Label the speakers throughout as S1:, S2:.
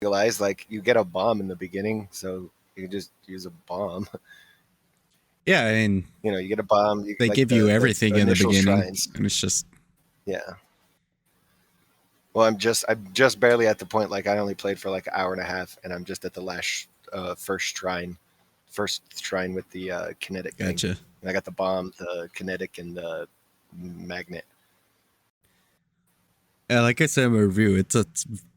S1: realize like you get a bomb in the beginning, so you can just use a bomb.
S2: Yeah, and
S1: you get a bomb.
S2: they give you everything in the beginning,
S1: shrines.
S2: and it's just
S1: Well, I'm just barely at the point. Like I only played for like an hour and a half, and I'm just at the last first shrine with the kinetic thing.
S2: Gotcha.
S1: And I got the bomb, the kinetic, and the magnet.
S2: Yeah, like I said in my review, it's a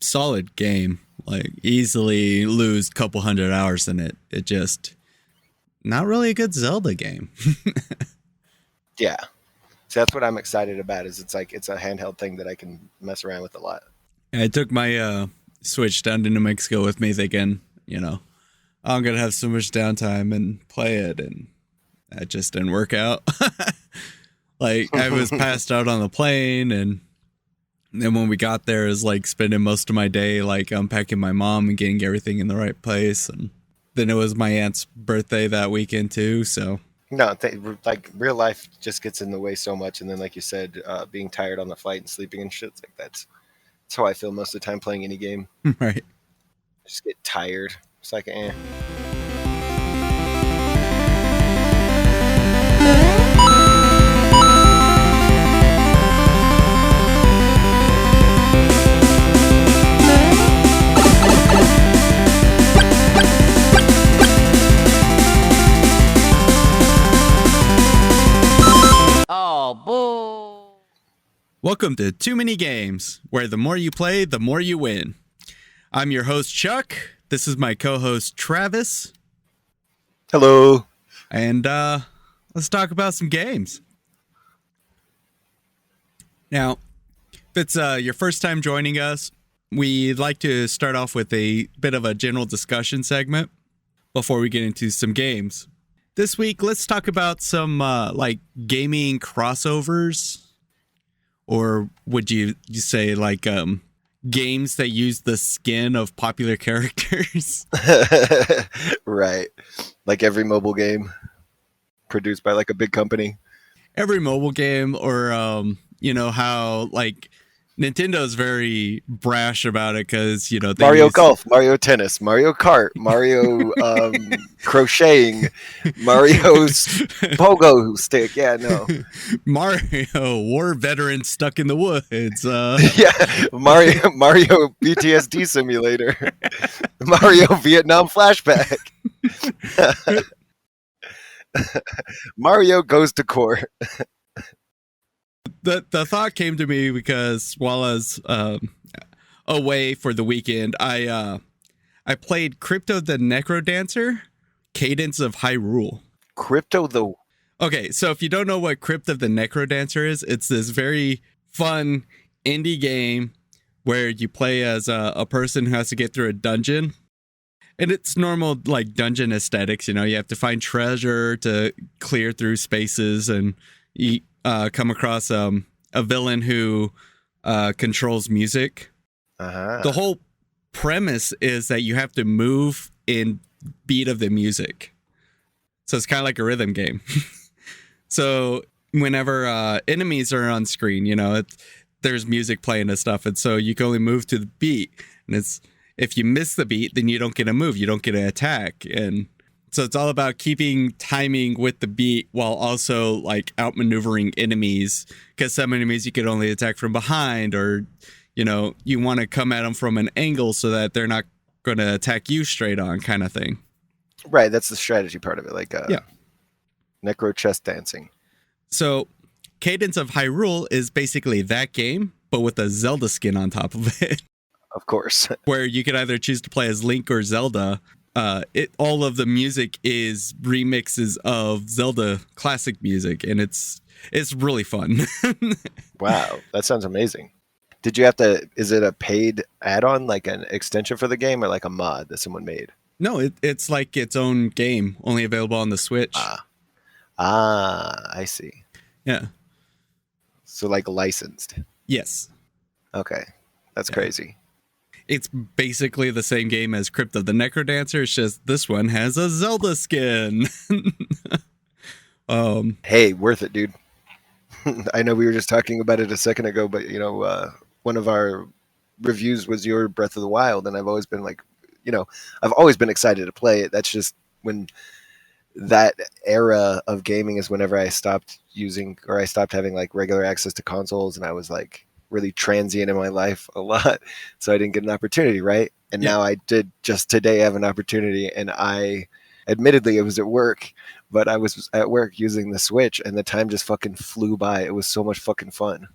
S2: solid game. Like easily lose a couple hundred hours in it. It just not really a good Zelda game.
S1: Yeah. So that's what I'm excited about. Is it's a handheld thing that I can mess around with a lot.
S2: I took my Switch down to New Mexico with me thinking, I'm gonna have so much downtime and play it, and that just didn't work out. Like I was passed out on the plane, and then when we got there, it was like spending most of my day like unpacking my mom and getting everything in the right place, and then it was my aunt's birthday that weekend too, so.
S1: No, like real life just gets in the way so much, and then like you said, being tired on the flight and sleeping and shit, like that's how I feel most of the time playing any game.
S2: Right.
S1: Just get tired. It's like
S3: Oh, boo.
S2: Welcome to Too Many Games, where the more you play, the more you win. I'm your host, Chuck. This is my co-host, Travis.
S1: Hello.
S2: And let's talk about some games. Now, if it's your first time joining us, we'd like to start off with a bit of a general discussion segment before we get into some games. This week, let's talk about some like gaming crossovers, or would you say like games that use the skin of popular characters?
S1: Right, like every mobile game produced by like a big company.
S2: Every mobile game, or how like Nintendo's very brash about it because
S1: Mario Golf, Mario Tennis, Mario Kart, Mario crocheting, Mario's pogo stick. Yeah, no.
S2: Mario War Veteran stuck in the woods.
S1: Yeah, Mario PTSD simulator, Mario Vietnam flashback. Mario goes to court.
S2: The thought came to me because while I was away for the weekend, I played Crypto the Necrodancer, Cadence of Hyrule. Okay, so if you don't know what Crypt of the Necrodancer is, it's this very fun indie game where you play as a person who has to get through a dungeon. And it's normal like dungeon aesthetics, you have to find treasure to clear through spaces, and you come across a villain who controls music.
S1: Uh-huh.
S2: The whole premise is that you have to move in beat of the music. So it's kind of like a rhythm game. So whenever enemies are on screen, there's music playing and stuff. And so you can only move to the beat. And if you miss the beat, then you don't get a move. You don't get an attack. And so it's all about keeping timing with the beat while also like outmaneuvering enemies. Because some enemies you can only attack from behind, or, you want to come at them from an angle so that they're not going to attack you straight on, kind of thing.
S1: Right, that's the strategy part of it, like
S2: yeah.
S1: Necro chess dancing.
S2: So Cadence of Hyrule is basically that game, but with a Zelda skin on top of it.
S1: Of course. Where
S2: you can either choose to play as Link or Zelda. All of the music is remixes of Zelda classic music, and it's really fun.
S1: Wow, that sounds amazing. Did you have to, is it a paid add-on, like an extension for the game, or like a mod that someone made?
S2: No, it's like its own game, only available on the Switch.
S1: I see.
S2: Yeah.
S1: So like licensed.
S2: Yes.
S1: Okay, that's crazy.
S2: It's basically the same game as Crypt of the Necrodancer. It's just this one has a Zelda skin.
S1: Hey, worth it, dude. I know we were just talking about it a second ago, but one of our reviews was your Breath of the Wild, and I've always been like, I've always been excited to play it. That's just when that era of gaming is whenever I stopped having like regular access to consoles, and I was like really transient in my life a lot, so I didn't get an opportunity, right? And now I did just today have an opportunity, and admittedly it was at work, but I was at work using the Switch, and the time just fucking flew by. It was so much fucking fun.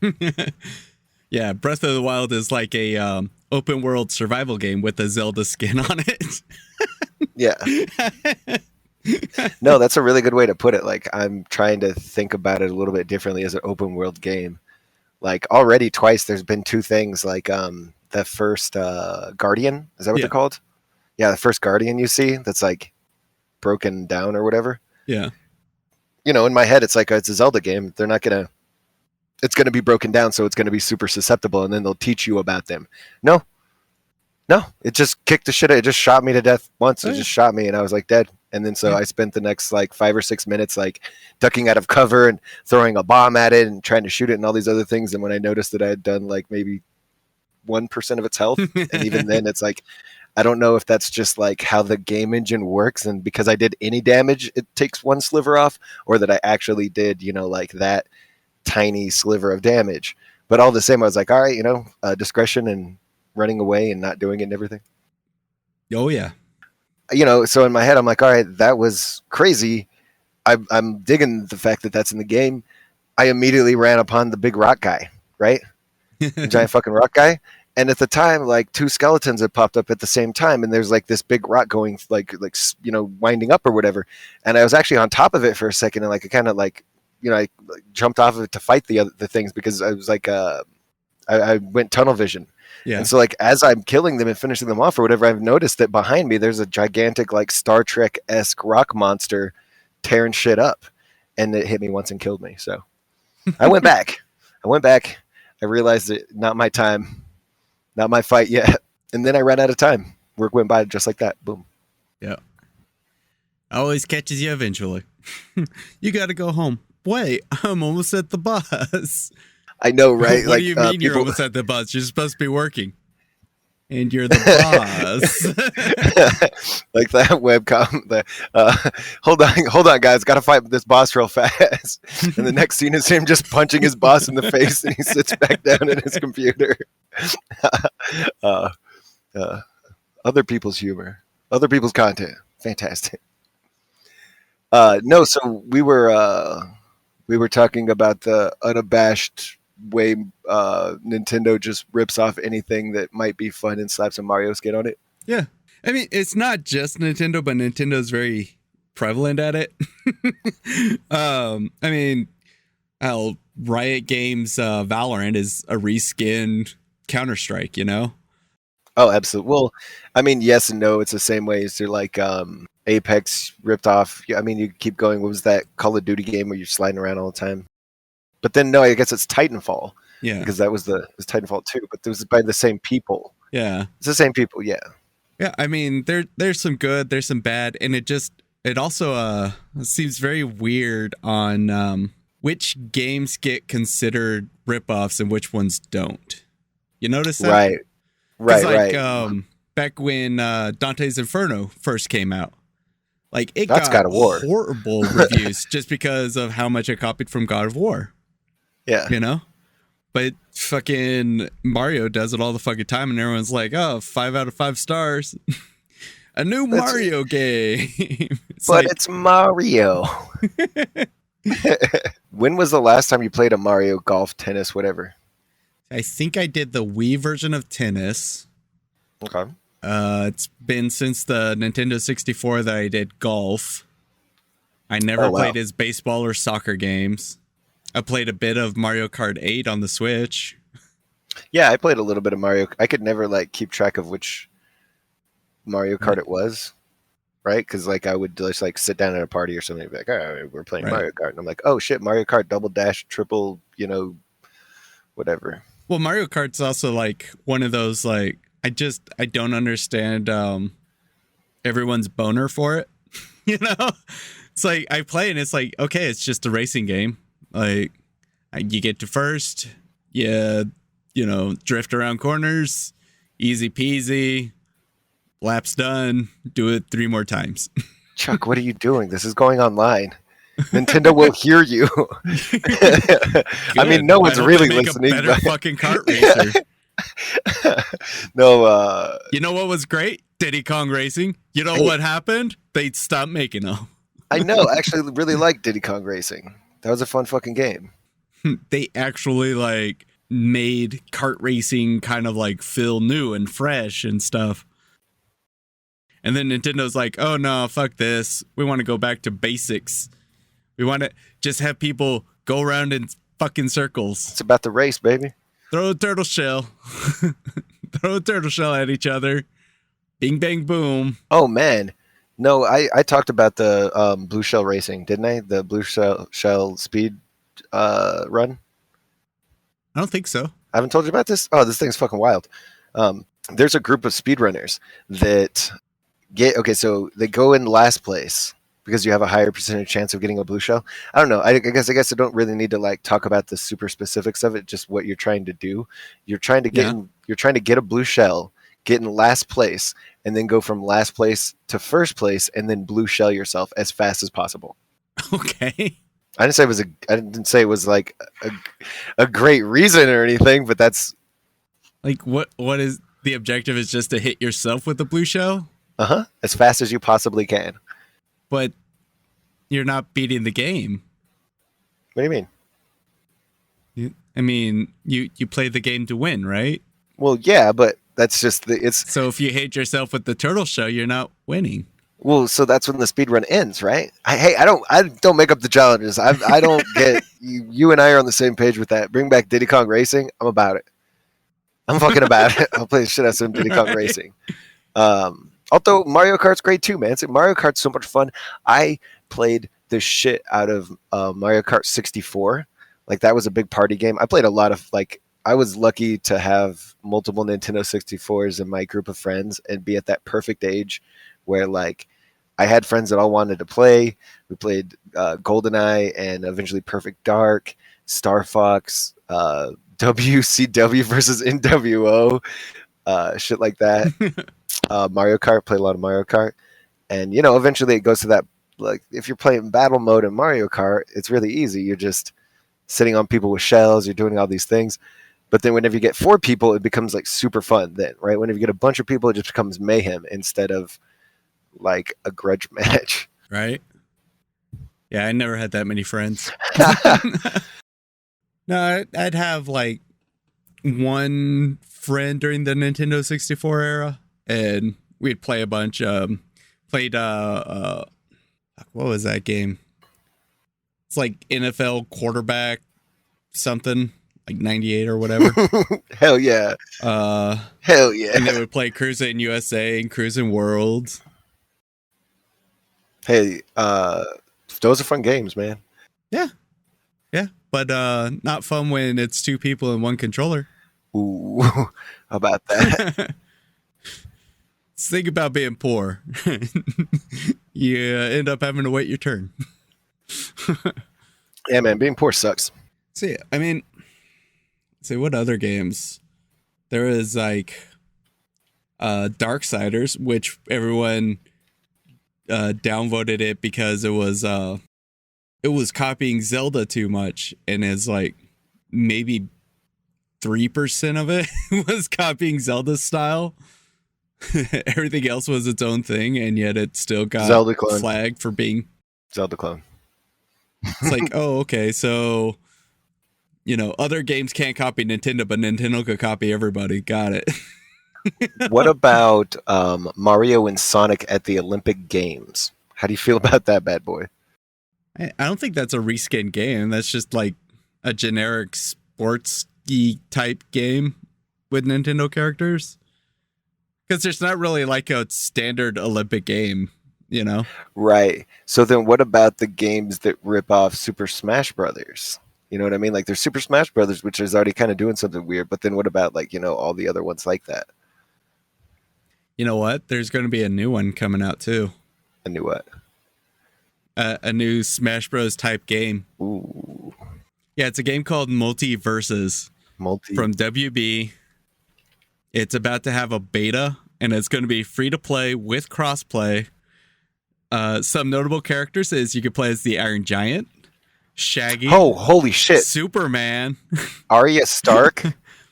S2: Yeah, Breath of the Wild is like a open world survival game with a Zelda skin on it.
S1: Yeah. No, that's a really good way to put it. Like, I'm trying to think about it a little bit differently as an open world game. Like, already twice there's been two things, like the first Guardian, is that what they're called? Yeah, the first Guardian you see that's like broken down or whatever.
S2: Yeah.
S1: In my head it's like it's a Zelda game. It's gonna be broken down, so it's gonna be super susceptible, and then they'll teach you about them. No, it just kicked the shit out. It just shot me to death once. It just shot me, and I was like dead. And then so I spent the next like 5 or 6 minutes like ducking out of cover and throwing a bomb at it and trying to shoot it and all these other things. And when I noticed that I had done like maybe 1% of its health, and even then it's like, I don't know if that's just like how the game engine works, and because I did any damage, it takes one sliver off, or that I actually did, like that tiny sliver of damage. But all the same, I was like, all right, discretion and running away and not doing it and everything.
S2: Oh yeah.
S1: So in my head, I'm like, all right, that was crazy. I'm digging the fact that that's in the game. I immediately ran upon the big rock guy, right? The giant fucking rock guy. And at the time, like 2 skeletons had popped up at the same time, and there's like this big rock going like winding up or whatever. And I was actually on top of it for a second, and like I kind of like I jumped off of it to fight the things, because I was like I went tunnel vision. Yeah. And so like as I'm killing them and finishing them off or whatever, I've noticed that behind me there's a gigantic like Star Trek-esque rock monster tearing shit up, and it hit me once and killed me. So I went back. I realized it, not my time, not my fight yet. And then I ran out of time. Work went by just like that. Boom.
S2: Yeah. Always catches you eventually. You got to go home. Wait, I'm almost at the bus.
S1: I know, right?
S2: What do you mean you're almost at the bus? You're supposed to be working. And you're the boss.
S1: Like that webcom. Hold on, guys. Got to fight this boss real fast. And the next scene is him just punching his boss in the face, and he sits back down at his computer. Other people's humor. Other people's content. Fantastic. No, so we were talking about the unabashed way Nintendo just rips off anything that might be fun and slaps a Mario skin on it.
S2: Yeah. I mean, it's not just Nintendo, but Nintendo's very prevalent at it. I mean, how Riot Games Valorant is a reskin Counter-Strike,
S1: Oh, absolutely. Well, I mean, yes and no. It's the same way as they're like Apex ripped off. I mean, you keep going. What was that Call of Duty game where you're sliding around all the time? But then, no, I guess it's Titanfall. Yeah. Because it was Titanfall 2, but it was by the same people.
S2: Yeah.
S1: It's the same people, yeah.
S2: Yeah, I mean, there's some good, there's some bad, and it also seems very weird on which games get considered ripoffs and which ones don't. You notice that?
S1: Right.
S2: Back when Dante's Inferno first came out, like it
S1: got God of War.
S2: Horrible reviews just because of how much it copied from God of War.
S1: Yeah.
S2: But fucking Mario does it all the fucking time, and everyone's like, "Oh, 5 out of 5 stars." A new Mario game.
S1: It's Mario. When was the last time you played a Mario Golf, tennis, whatever?
S2: I think I did the Wii version of tennis.
S1: Okay.
S2: It's been since the Nintendo 64 that I did golf. I never played his baseball or soccer games. I played a bit of Mario Kart 8 on the Switch.
S1: Yeah, I played a little bit of Mario. I could never keep track of which Mario Kart it was, right? Because I would just sit down at a party or something and be like, all right, we're playing Mario Kart. And I'm like, oh shit, Mario Kart double dash, triple, whatever.
S2: Well, Mario Kart's also one of those I don't understand everyone's boner for it. It's I play and it's okay, it's just a racing game. You get to first, you drift around corners, easy peasy, lap's done, do it 3 more times.
S1: Chuck, what are you doing? This is going online. Nintendo will hear you. I mean, no one's really listening.
S2: A better fucking kart racer.
S1: No.
S2: You know what was great? Diddy Kong Racing. You know what happened? They stopped making them.
S1: I know. I actually really like Diddy Kong Racing. That was a fun fucking game.
S2: They actually like made kart racing kind of like feel new and fresh and stuff. And then Nintendo's like, oh no, fuck this. We want to go back to basics. We want to just have people go around in fucking circles.
S1: It's about the race, baby.
S2: Throw a turtle shell. Throw a turtle shell at each other. Bing, bang, boom.
S1: Oh, man. No, I talked about the blue shell racing, didn't I? The blue shell speed run.
S2: I don't think so.
S1: I haven't told you about this? Oh, this thing's fucking wild. There's a group of speedrunners that so they go in last place because you have a higher percentage chance of getting a blue shell. I don't know. I guess I don't really need to like talk about the super specifics of it. Just what you're trying to do. You're trying to get a blue shell, get in last place, and then go from last place to first place, and then blue shell yourself as fast as possible.
S2: Okay.
S1: I didn't say it was like a great reason or anything, but that's
S2: like what is the objective? Is just to hit yourself with the blue shell?
S1: As fast as you possibly can.
S2: But you're not beating the game.
S1: What do you mean?
S2: I mean, you play the game to win, right?
S1: Well, yeah, but that's just
S2: So if you hit yourself with the turtle shell, you're not winning.
S1: Well, so that's when the speed run ends, right? I don't make up the challenges. I don't get you and I are on the same page with that. Bring back Diddy Kong Racing. I'm about it. I'm fucking about it. I'll play the shit out of some Diddy Kong Racing. Although Mario Kart's great too, man. Mario Kart's so much fun. I played the shit out of Mario Kart 64. Like that was a big party game. I played a lot of I was lucky to have multiple Nintendo 64s in my group of friends and be at that perfect age where like I had friends that all wanted to play. We played GoldenEye and eventually Perfect Dark, Star Fox, WCW versus NWO, shit like that. Mario Kart, played a lot of Mario Kart. And, eventually it goes to that, like, if you're playing battle mode in Mario Kart, it's really easy. You're just sitting on people with shells. You're doing all these things. But then whenever you get 4 people, it becomes, like, super fun then, right? Whenever you get a bunch of people, it just becomes mayhem instead of, like, a grudge match.
S2: Right? Yeah, I never had that many friends. No, I'd have, like, one friend during the Nintendo 64 era, and we'd play a bunch. Played what was that game? It's like NFL quarterback something, like 98 or whatever.
S1: Hell yeah. Hell yeah.
S2: And they would play Cruising USA and Cruising World.
S1: Hey, those are fun games, man.
S2: Yeah. Yeah. But not fun when it's 2 people and 1 controller.
S1: Ooh, how about that?
S2: Think about being poor. You end up having to wait your turn.
S1: Yeah, man, being poor sucks.
S2: See, I mean, what other games? There is like Darksiders, which everyone downvoted it because it was copying Zelda too much, and it's like maybe 3% of it was copying Zelda's style. Everything else was its own thing, and yet it still got
S1: Zelda clone.
S2: flagged for being
S1: Zelda clone.
S2: It's like, oh, okay, so other games can't copy Nintendo, but Nintendo could copy everybody. Got it.
S1: What about Mario and Sonic at the Olympic Games? How do you feel about that bad boy?
S2: I don't think that's a reskin game. That's just like a generic sports-y type game with Nintendo characters. Because there's not really like a standard Olympic game, Right.
S1: So then what about the games that rip off Super Smash Brothers? You know what I mean? Like there's Super Smash Brothers, which is already kind of doing something weird. But then what about all the other ones like that?
S2: You know what? There's going to be a new one coming out too.
S1: A new what?
S2: A new Smash Bros. Type game.
S1: Ooh.
S2: Yeah, it's a game called Multiverses. from WB. It's about to have a beta, and it's going to be free to play with crossplay. Some notable characters is you can play as the Iron Giant, Shaggy.
S1: Oh, holy shit!
S2: Superman,
S1: Arya Stark,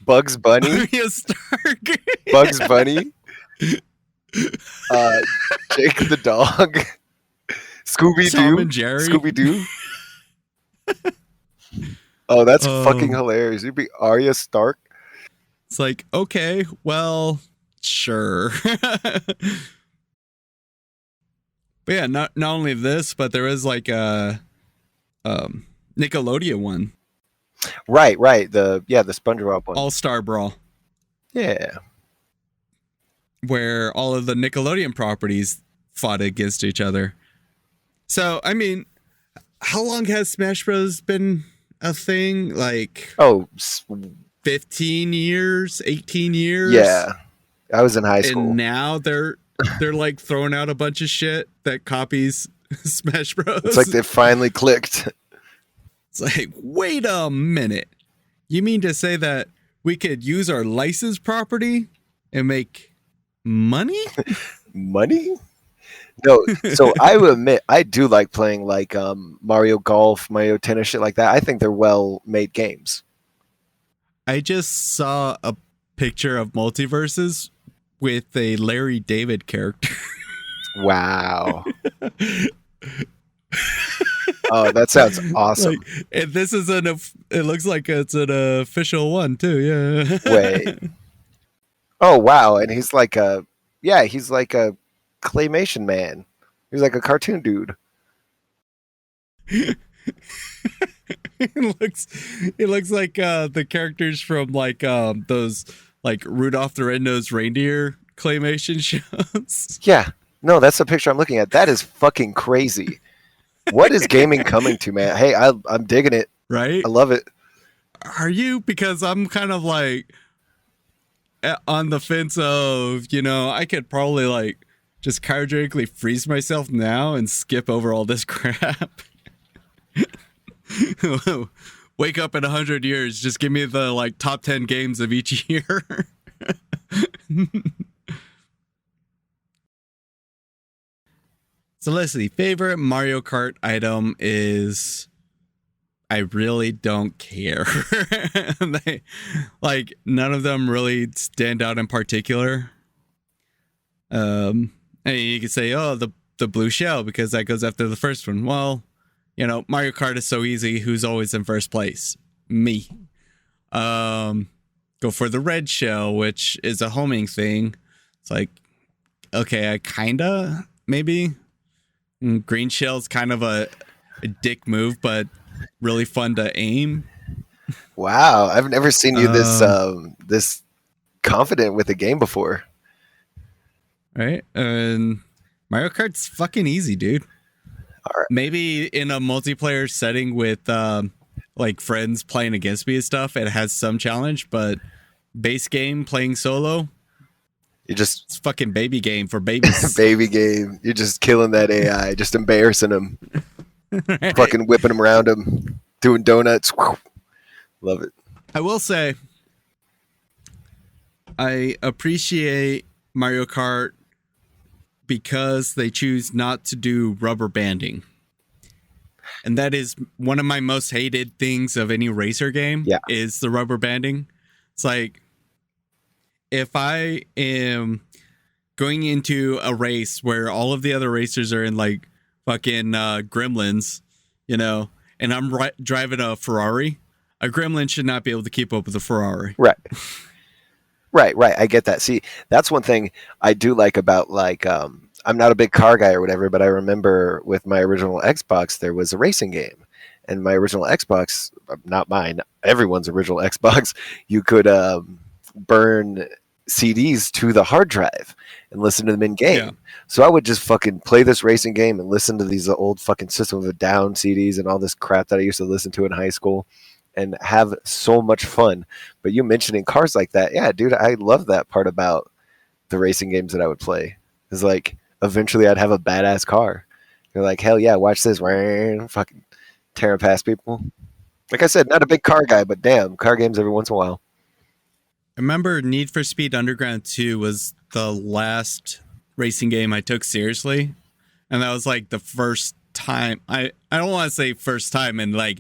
S1: Bugs Bunny,
S2: Arya Stark,
S1: Bugs Bunny, Jake the dog, Scooby
S2: Tom
S1: Doo,
S2: and Jerry.
S1: Scooby Doo. Oh, that's
S2: Oh.
S1: fucking hilarious. You'd be Arya Stark.
S2: It's like, okay, well, sure. But yeah, not only this, but there is like a Nickelodeon one,
S1: Right. The SpongeBob one.
S2: All-Star Brawl,
S1: Yeah.
S2: where all of the Nickelodeon properties fought against each other. So, I mean, how long has Smash Bros. Been a thing? Like,
S1: Oh,
S2: 15 years, 18 years?
S1: yeah. I was in high school.
S2: And now they're like throwing out a bunch of shit that copies Smash Bros.
S1: It's like they finally clicked.
S2: It's like, wait a minute. You mean to say that we could use our licensed property and make money?
S1: Money? No, so I will admit I do like playing like Mario Golf, Mario Tennis, shit like that. I think they're well made games.
S2: I just saw a picture of Multiverses with a Larry David character.
S1: Wow. Oh, that sounds awesome.
S2: Like, and this is it looks like it's an official one too, yeah.
S1: Wait. Oh wow, and he's like a claymation man. He's like a cartoon dude.
S2: It looks like the characters from like those like Rudolph the Red-Nosed Reindeer claymation shows.
S1: Yeah. No, that's the picture I'm looking at. That is fucking crazy. What is gaming coming to, man? Hey, I'm digging it.
S2: Right?
S1: I love it.
S2: Are you? Because I'm kind of like on the fence of, I could probably like just cryogenically freeze myself now and skip over all this crap. Wake up in 100 years. Just give me the like top 10 games of each year. So let's see. Favorite Mario Kart item is I really don't care. None of them really stand out in particular. And you could say, oh, the blue shell because that goes after the first one. Well, Mario Kart is so easy. Who's always in first place? Me. Go for the red shell, which is a homing thing. It's like, okay, I kinda maybe. Green shell's kind of a dick move, but really fun to aim.
S1: Wow, I've never seen you this confident with a game before.
S2: Right? And Mario Kart's fucking easy, dude.
S1: All right.
S2: Maybe in a multiplayer setting with like friends playing against me and stuff, it has some challenge, but base game playing solo, it's fucking baby game for babies.
S1: Baby game. You're just killing that AI, just embarrassing them,
S2: Right?
S1: fucking whipping them around them, doing donuts. Love it.
S2: I will say, I appreciate Mario Kart because they choose not to do rubber banding. And that is one of my most hated things of any racer game, is the rubber banding. It's like, if I am going into a race where all of the other racers are in like fucking gremlins, and I'm driving a Ferrari, a gremlin should not be able to keep up with a Ferrari.
S1: Right. I get that. See, that's one thing I do like about like I'm not a big car guy or whatever, but I remember with my original Xbox there was a racing game. And my original Xbox, not mine, everyone's original Xbox, you could burn CDs to the hard drive and listen to them in game. Yeah. So I would just fucking play this racing game and listen to these old fucking System of a Down CDs and all this crap that I used to listen to in high school and have so much fun. But you mentioning cars like that, yeah, dude, I love that part about the racing games that I would play. Is like eventually I'd have a badass car. You're like, hell yeah, watch this, fucking tearing past people. Like I said, not a big car guy, but damn, car games every once in a while.
S2: I remember Need for Speed Underground 2 was the last racing game I took seriously. And that was like the first time. I don't want to say first time and like,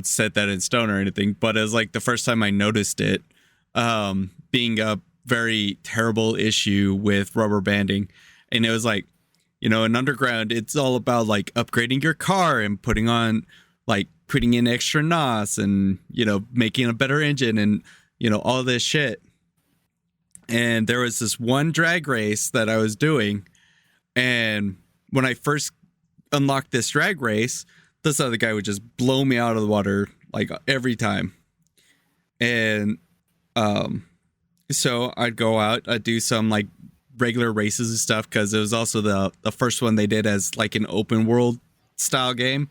S2: set that in stone or anything, but it was like the first time I noticed it being a very terrible issue with rubber banding. And it was like, in Underground, it's all about like upgrading your car and putting in extra NOS and, making a better engine and, all this shit. And there was this one drag race that I was doing. And when I first unlocked this drag race, this other guy would just blow me out of the water like every time. And so I'd go out, I'd do some like regular races and stuff because it was also the first one they did as like an open world style game.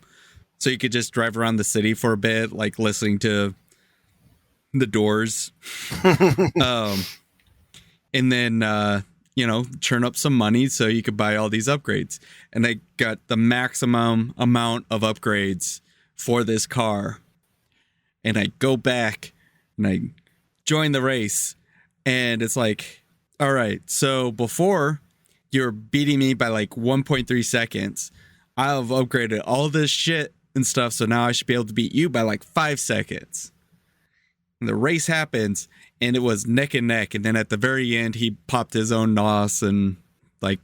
S2: So you could just drive around the city for a bit, like listening to the Doors. And then, churn up some money so you could buy all these upgrades. And I got the maximum amount of upgrades for this car. And I go back and I join the race. And it's like, all right, so before you're beating me by like 1.3 seconds, I've upgraded all this shit and stuff. So now I should be able to beat you by like 5 seconds. And the race happens. And it was neck and neck. And then at the very end, he popped his own NOS and like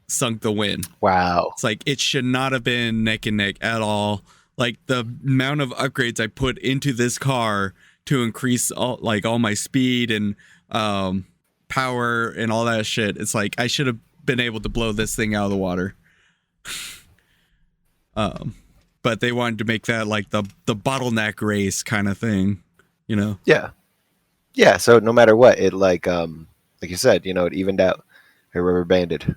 S2: sunk the win.
S1: Wow.
S2: It's like it should not have been neck and neck at all. Like the amount of upgrades I put into this car to increase all my speed and power and all that shit. It's like I should have been able to blow this thing out of the water. But they wanted to make that like the bottleneck race kind of thing,
S1: Yeah. Yeah, so no matter what, it like you said, it evened out. It rubber banded.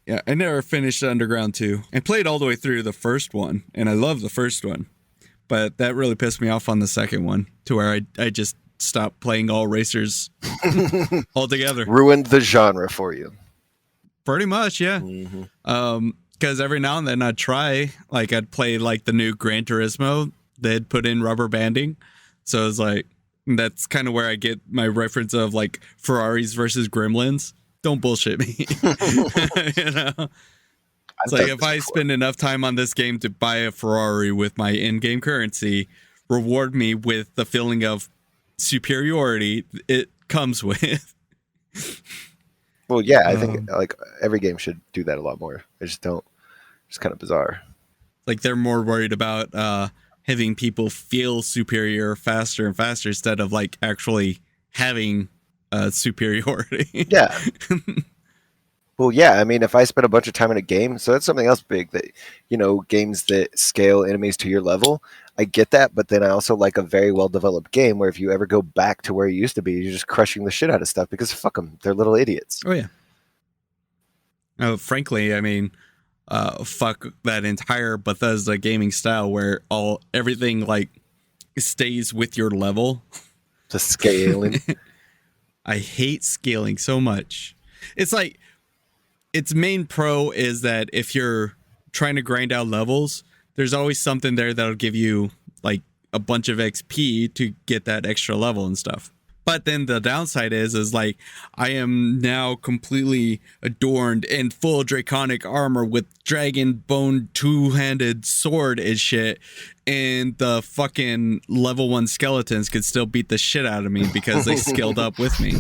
S2: Yeah, I never finished Underground 2. I played all the way through the first one, and I love the first one. But that really pissed me off on the second one, to where I just stopped playing all racers altogether.
S1: Ruined the genre for you.
S2: Pretty much, yeah.
S1: Mm-hmm.
S2: Because every now and then I'd try, like I'd play like the new Gran Turismo. They'd put in rubber banding. So it's like, that's kind of where I get my reference of like Ferraris versus Gremlins. Don't bullshit me. It's like if I spend enough time on this game to buy a Ferrari with my in-game currency, reward me with the feeling of superiority it comes with.
S1: Well, yeah, I think like every game should do that a lot more. I just don't. It's kind of bizarre.
S2: Like they're more worried about having people feel superior faster and faster instead of like actually having superiority.
S1: Yeah. Well, yeah. I mean, if I spend a bunch of time in a game, so that's something else big that, games that scale enemies to your level, I get that. But then I also like a very well developed game where if you ever go back to where you used to be, you're just crushing the shit out of stuff because fuck them. They're little idiots.
S2: Oh, yeah. Frankly, I mean, fuck that entire Bethesda gaming style where everything like stays with your level.
S1: The scaling.
S2: I hate scaling so much. It's like its main pro is that if you're trying to grind out levels, there's always something there that'll give you like a bunch of XP to get that extra level and stuff. But then the downside is like I am now completely adorned in full draconic armor with dragon bone two-handed sword and shit, and the fucking level 1 skeletons could still beat the shit out of me because they skilled up with me,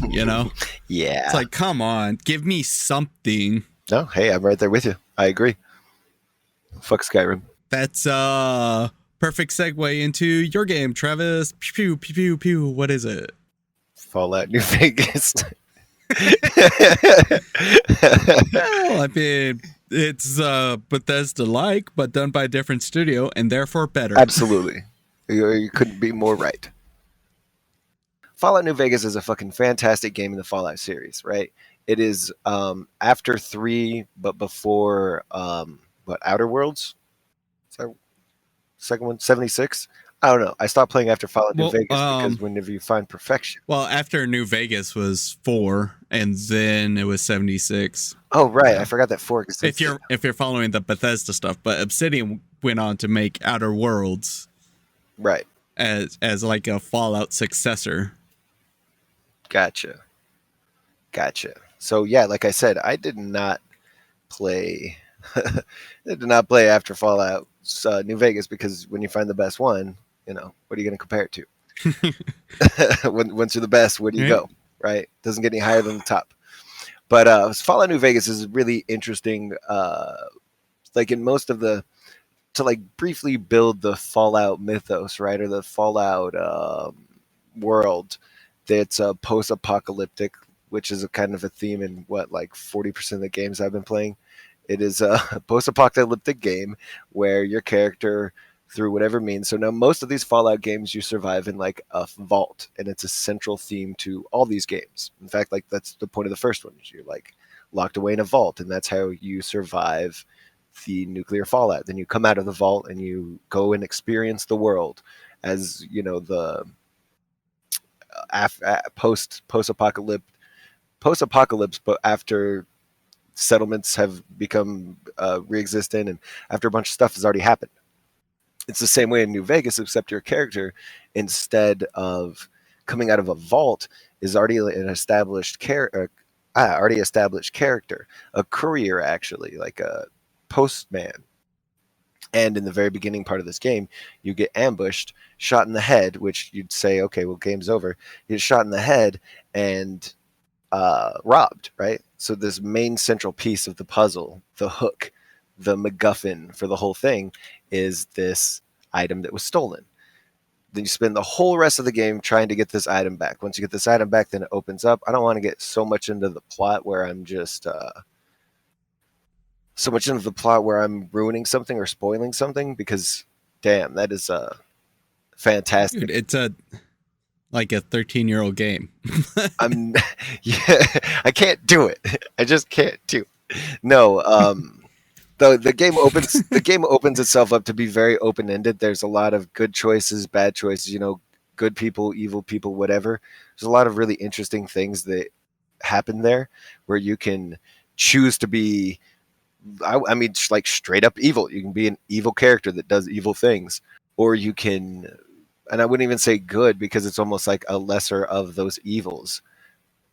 S2: Yeah. It's like, come on, give me something.
S1: No, hey, I'm right there with you. I agree. Fuck Skyrim.
S2: That's perfect segue into your game, Travis. Pew, pew, pew, pew. What is it?
S1: Fallout New Vegas.
S2: Well, I mean, it's Bethesda-like, but done by a different studio, and therefore better.
S1: Absolutely. You couldn't be more right. Fallout New Vegas is a fucking fantastic game in the Fallout series, right? It is after 3, but before, Outer Worlds? Is that second one? 76? I don't know. I stopped playing after Fallout New Vegas because whenever you find perfection.
S2: Well, after New Vegas was 4, and then it was 76.
S1: Oh, right. I forgot that 4.
S2: If you're following the Bethesda stuff, but Obsidian went on to make Outer Worlds.
S1: Right.
S2: as like a Fallout successor.
S1: Gotcha. So yeah, like I said, I did not play. I did not play after Fallout New Vegas, because when you find the best one, what are you going to compare it to? Once you're the best, where do you
S2: Right.
S1: go? Right? Doesn't get any higher than the top. But Fallout New Vegas is really interesting. Like in most of the to like briefly build the Fallout mythos, right, or the Fallout world. That's post-apocalyptic, which is a kind of a theme in what, like 40% of the games I've been playing. It is a post-apocalyptic game where your character, through whatever means. So now most of these Fallout games, you survive in like a vault, and it's a central theme to all these games. In fact, like that's the point of the first one. You're like locked away in a vault, and that's how you survive the nuclear fallout. Then you come out of the vault and you go and experience the world as the post apocalypse, but after settlements have become re-existent and after a bunch of stuff has already happened. It's the same way in New Vegas, except your character, instead of coming out of a vault, is already an already established character, a courier, actually, like a postman. And in the very beginning part of this game, you get ambushed, shot in the head, which you'd say, okay, well, game's over. You get shot in the head and robbed, right? So this main central piece of the puzzle, the hook, the MacGuffin for the whole thing, is this item that was stolen. Then you spend the whole rest of the game trying to get this item back. Once you get this item back, then it opens up. I don't want to get so much into the plot where I'm just ruining something or spoiling something, because damn, that is fantastic.
S2: Dude, it's like a 13-year-old game.
S1: Yeah, I can't do it. I just can't do it. No, the game opens itself up to be very open-ended. There's a lot of good choices, bad choices, good people, evil people, whatever. There's a lot of really interesting things that happen there where you can choose to be, I mean, like straight up evil. You can be an evil character that does evil things, or you can, and I wouldn't even say good, because it's almost like a lesser of those evils.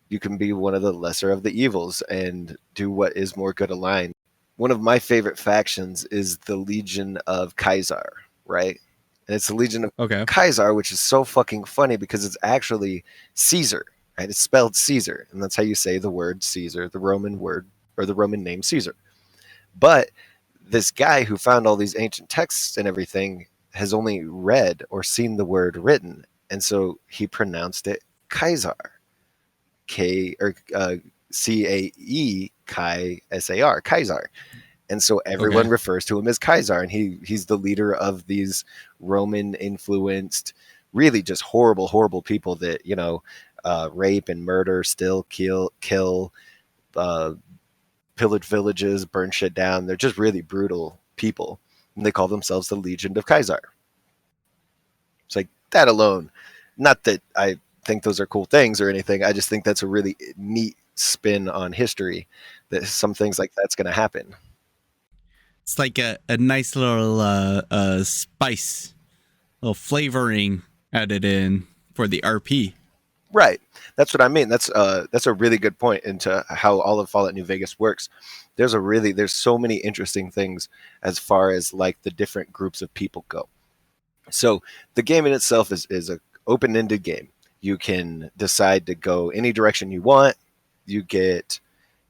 S1: You can be one of the lesser of the evils and do what is more good aligned. One of my favorite factions is the Legion of Kaisar, right? And it's the Legion of
S2: Okay.
S1: Kaisar, which is so fucking funny because it's actually Caesar, right? It's spelled Caesar, and that's how you say the word Caesar, the Roman word, or the Roman name Caesar. But this guy who found all these ancient texts and everything has only read or seen the word written, and so he pronounced it Kaisar, Cae Kai Sar, Kaisar. And so everyone refers to him as Kaisar, and he's the leader of these Roman influenced, really just horrible people that rape and murder, still kill, pillage villages, burn shit down. They're just really brutal people, and they call themselves the Legion of Kaisar. It's like that alone. Not that I think those are cool things or anything. I just think that's a really neat spin on history, that some things like that's going to happen.
S2: It's like a nice little spice, little flavoring added in for the RP.
S1: Right. That's what I mean. That's a really good point into how all of Fallout New Vegas works. There's so many interesting things as far as like the different groups of people go. So the game in itself is a open-ended game. You can decide to go any direction you want. You get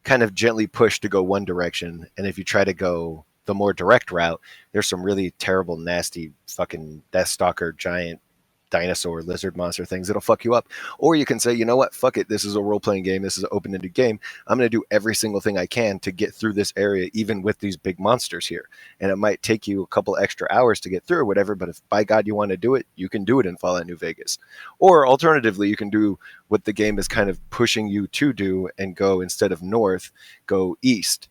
S1: kind of gently pushed to go one direction, and if you try to go the more direct route, there's some really terrible, nasty, fucking Deathstalker giant dinosaur lizard monster things that'll fuck you up. Or you can say, you know what, fuck it, this is a role-playing game, this is an open-ended game, I'm going to do every single thing I can to get through this area, even with these big monsters here. And it might take you a couple extra hours to get through or whatever, but if by God you want to do it, you can do it in Fallout New Vegas. Or alternatively, you can do what the game is kind of pushing you to do and go, instead of north, go east.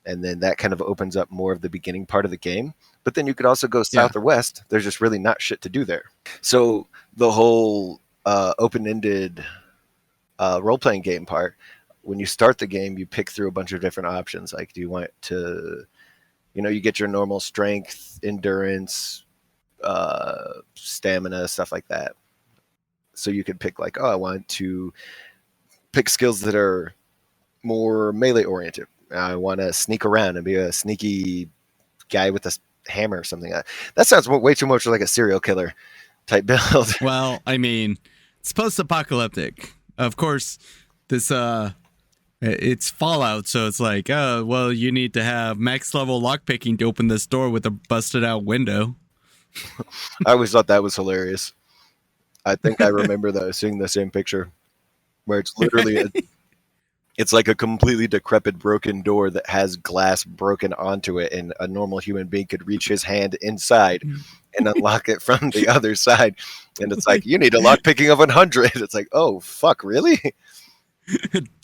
S1: And then that kind of opens up more of the beginning part of the game. But then you could also go south or west. There's just really not shit to do there. So the whole open-ended role-playing game part, when you start the game, you pick through a bunch of different options. Like, do you want to, you get your normal strength, endurance, stamina, stuff like that. So you could pick like, oh, I want to pick skills that are more melee oriented. I want to sneak around and be a sneaky guy with a hammer or something. That sounds way too much like a serial killer type build.
S2: Well, I mean, it's post-apocalyptic. Of course, this it's Fallout, so it's like, oh, well, you need to have max level lockpicking to open this door with a busted out window.
S1: I always thought that was hilarious. I think I remember seeing the same picture where it's literally it's like a completely decrepit broken door that has glass broken onto it, and a normal human being could reach his hand inside and unlock it from the other side. And it's like, you need a lockpicking of 100. It's like, oh, fuck, really?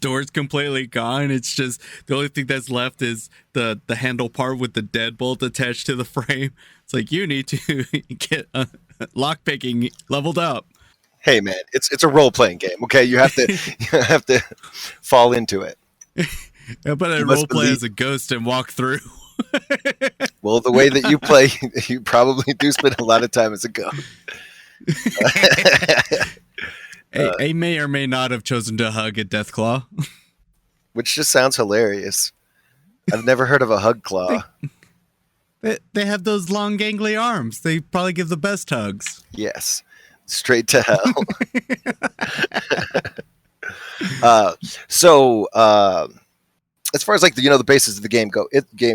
S2: Door's completely gone. It's just the only thing that's left is the handle part with the deadbolt attached to the frame. It's like, you need to get lockpicking leveled up.
S1: Hey man, it's a role playing game. Okay, you have to fall into it.
S2: But I role play as a ghost and walk through.
S1: Well, the way that you play, you probably do spend a lot of time as a ghost.
S2: I may or may not have chosen to hug a Deathclaw.
S1: Which just sounds hilarious. I've never heard of a hug claw.
S2: They have those long gangly arms. They probably give the best hugs.
S1: Yes. Straight to hell. As far as like the basis of the game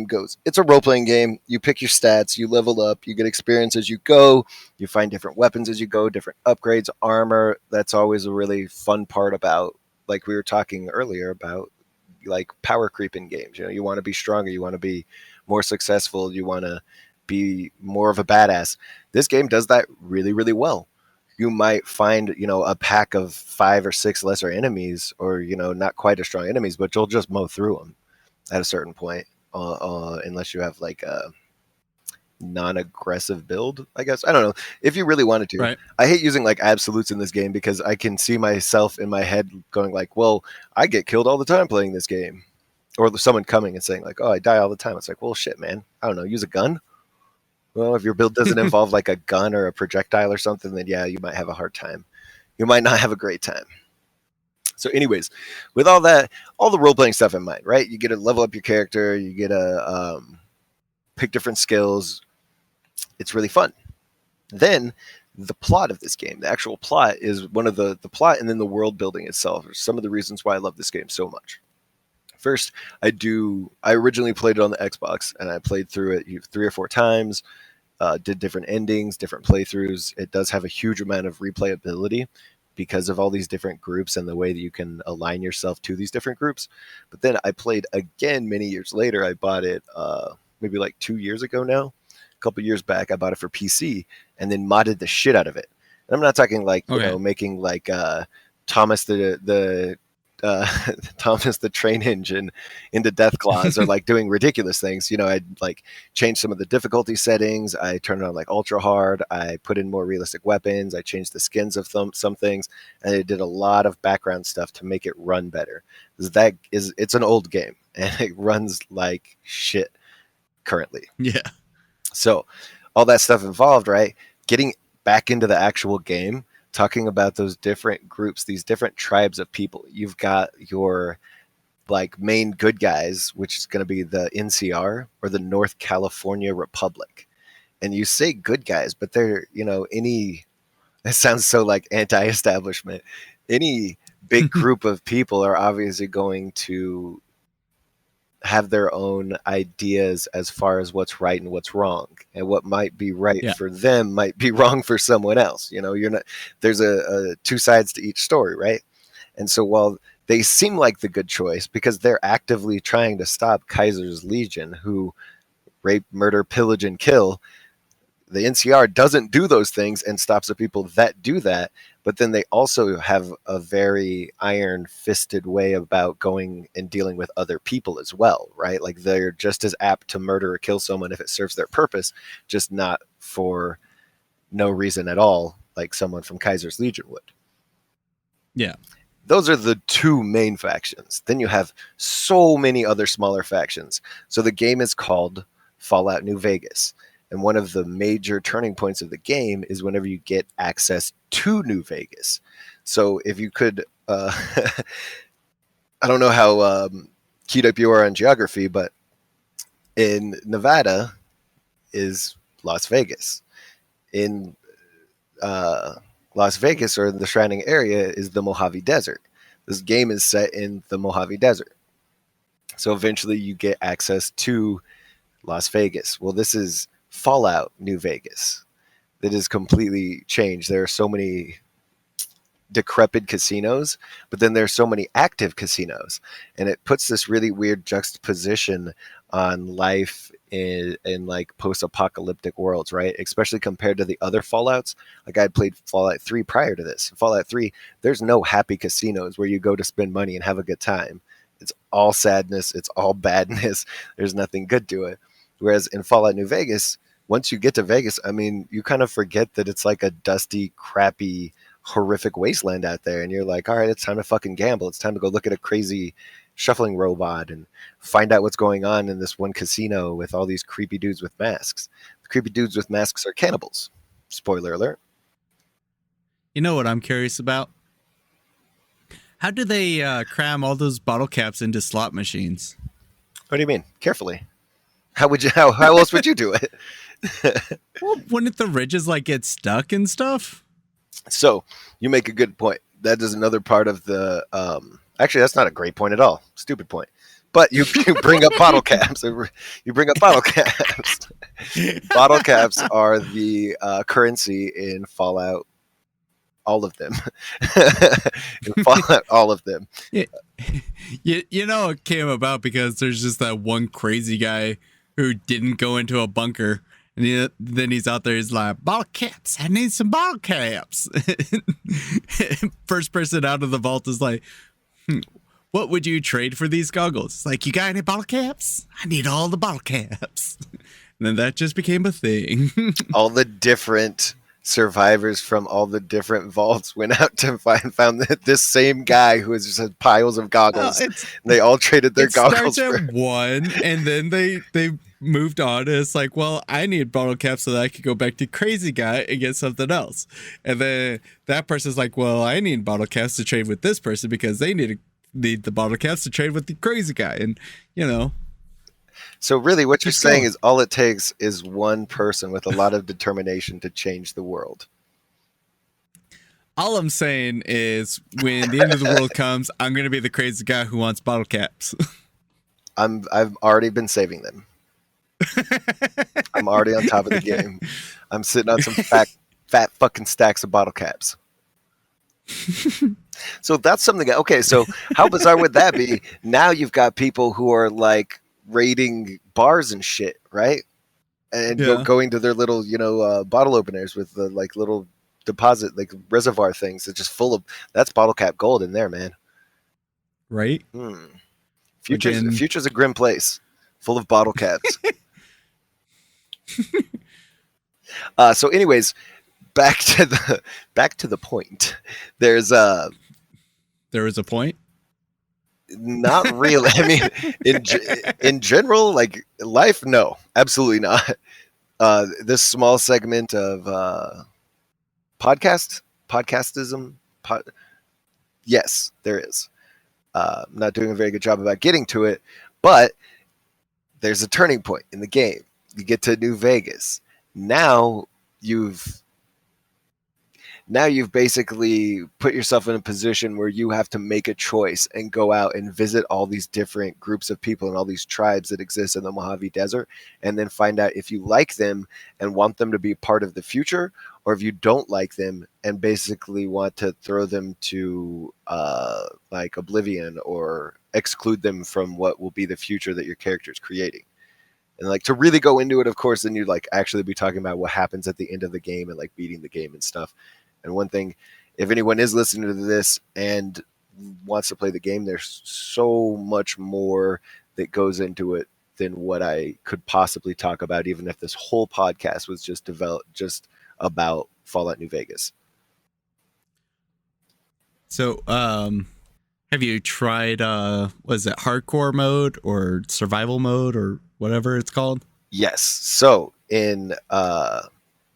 S1: goes, it's a role playing game. You pick your stats, you level up, you get experience as you go, you find different weapons as you go, different upgrades, armor. That's always a really fun part about, like we were talking earlier about, like power creep in games. You want to be stronger, you want to be more successful, you want to be more of a badass. This game does that really, really well. You might find, a pack of 5 or 6 lesser enemies, or, not quite as strong enemies, but you'll just mow through them at a certain point, unless you have like a non-aggressive build, I guess. I don't know. If you really wanted to. Right. I hate using like absolutes in this game because I can see myself in my head going like, well, I get killed all the time playing this game. Or someone coming and saying like, oh, I die all the time. It's like, well, shit, man. I don't know. Use a gun. Well, if your build doesn't involve like a gun or a projectile or something, then yeah, you might have a hard time. You might not have a great time. So anyways, with all that, all the role-playing stuff in mind, right? You get to level up your character. You get to pick different skills. It's really fun. Then the plot of this game, the actual plot, is one of the plot, and then the world building itself are some of the reasons why I love this game so much. First, I originally played it on the Xbox, and I played through it 3 or 4 times, did different endings, different playthroughs. It does have a huge amount of replayability because of all these different groups and the way that you can align yourself to these different groups. But then I played again many years later. I bought it maybe like 2 years ago now. A couple years back, I bought it for PC and then modded the shit out of it. And I'm not talking like, making like Thomas the Thomas the train engine into Deathclaws, or like doing ridiculous things. I'd like change some of the difficulty settings. I turned it on like ultra hard. I put in more realistic weapons. I changed the skins of some things, and I did a lot of background stuff to make it run better. It's an old game and it runs like shit currently.
S2: Yeah.
S1: So all that stuff involved, right? Getting back into the actual game, talking about those different groups, these different tribes of people. You've got your like main good guys, which is going to be the NCR, or the North California Republic. And you say good guys, but they're, it sounds so like anti-establishment. Any big group of people are obviously going to have their own ideas as far as what's right and what's wrong, and what might be right for them might be wrong for someone else. There's a 2 sides to each story, right? And so while they seem like the good choice because they're actively trying to stop Kaiser's Legion, who rape, murder, pillage, and kill, the NCR doesn't do those things and stops the people that do that. But then they also have a very iron-fisted way about going and dealing with other people as well, right? Like they're just as apt to murder or kill someone if it serves their purpose, just not for no reason at all, like someone from Kaiser's Legion would.
S2: Yeah.
S1: Those are the 2 main factions. Then you have so many other smaller factions. So the game is called Fallout New Vegas. And one of the major turning points of the game is whenever you get access to New Vegas. So if you could, I don't know how keyed up you are on geography, but in Nevada is Las Vegas. In Las Vegas, or the surrounding area, is the Mojave Desert. This game is set in the Mojave Desert. So eventually you get access to Las Vegas. Well, this is Fallout New Vegas. That is completely changed. There are so many decrepit casinos, but then there's so many active casinos, and it puts this really weird juxtaposition on life in like post-apocalyptic worlds, right? Especially compared to the other Fallouts. Like I had played Fallout 3 prior to this. Fallout 3, there's no happy casinos where you go to spend money and have a good time. It's all sadness, it's all badness. There's nothing good to it. Whereas in Fallout New Vegas, once you get to Vegas, I mean, you kind of forget that it's like a dusty, crappy, horrific wasteland out there, and you're like, all right, it's time to fucking gamble. It's time to go look at a crazy shuffling robot and find out what's going on in this one casino with all these creepy dudes with masks. The creepy dudes with masks are cannibals. Spoiler alert.
S2: You know what I'm curious about? How do they cram all those bottle caps into slot machines?
S1: What do you mean? Carefully. How else would you do it?
S2: Well, wouldn't the ridges like get stuck and stuff?
S1: So you make a good point. That is another part of the. Actually, that's not a great point at all. Stupid point. But you bring up bottle caps. You bring up bottle caps. Bottle caps are the currency in Fallout. All of them. In Fallout, all of them.
S2: Yeah. You know, it came about because there's just that one crazy guy who didn't go into a bunker. And then he's out there, he's like, bottle caps, I need some bottle caps. First person out of the vault is like, what would you trade for these goggles? It's like, you got any bottle caps? I need all the bottle caps. And then that just became a thing.
S1: All the different survivors from all the different vaults went out to found this same guy who just had piles of goggles. And they all traded their goggles.
S2: It starts at one, and then they moved on. And it's like, well, I need bottle caps so that I could go back to crazy guy and get something else. And then that person's like, well, I need bottle caps to trade with this person because they need the bottle caps to trade with the crazy guy. And, you know.
S1: So really what you're saying is all it takes is one person with a lot of determination to change the world.
S2: All I'm saying is when the end of the world comes, I'm going to be the crazy guy who wants bottle caps.
S1: I've already been saving them. I'm already on top of the game. I'm sitting on some fat fucking stacks of bottle caps. So that's something. Okay, so how bizarre would that be? Now you've got people who are like raiding bars and shit, right? And going to their little, bottle openers with the like little deposit, like reservoir things that's just full of. That's bottle cap gold in there, man.
S2: Right.
S1: Future's a grim place, full of bottle caps. So, anyways, back to the point. There was a
S2: point.
S1: Not really. I mean, in general, like life, no, absolutely not. This small segment of podcastism. Yes, there is. I'm not doing a very good job about getting to it, but there's a turning point in the game. You get to New Vegas. Now you've basically put yourself in a position where you have to make a choice and go out and visit all these different groups of people and all these tribes that exist in the Mojave Desert, and then find out if you like them and want them to be part of the future, or if you don't like them and basically want to throw them to like oblivion or exclude them from what will be the future that your character is creating. And like to really go into it, of course, then you'd like actually be talking about what happens at the end of the game and like beating the game and stuff. And one thing, if anyone is listening to this and wants to play the game, there's so much more that goes into it than what I could possibly talk about, even if this whole podcast was just about Fallout New Vegas.
S2: So, have you tried, was it hardcore mode or survival mode or whatever it's called?
S1: Yes. So in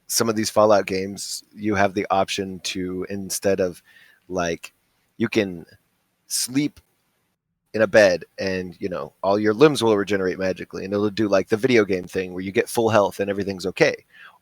S1: some of these Fallout games, you have the option to, instead of like, you can sleep in a bed and all your limbs will regenerate magically, and it'll do like the video game thing where you get full health and everything's okay.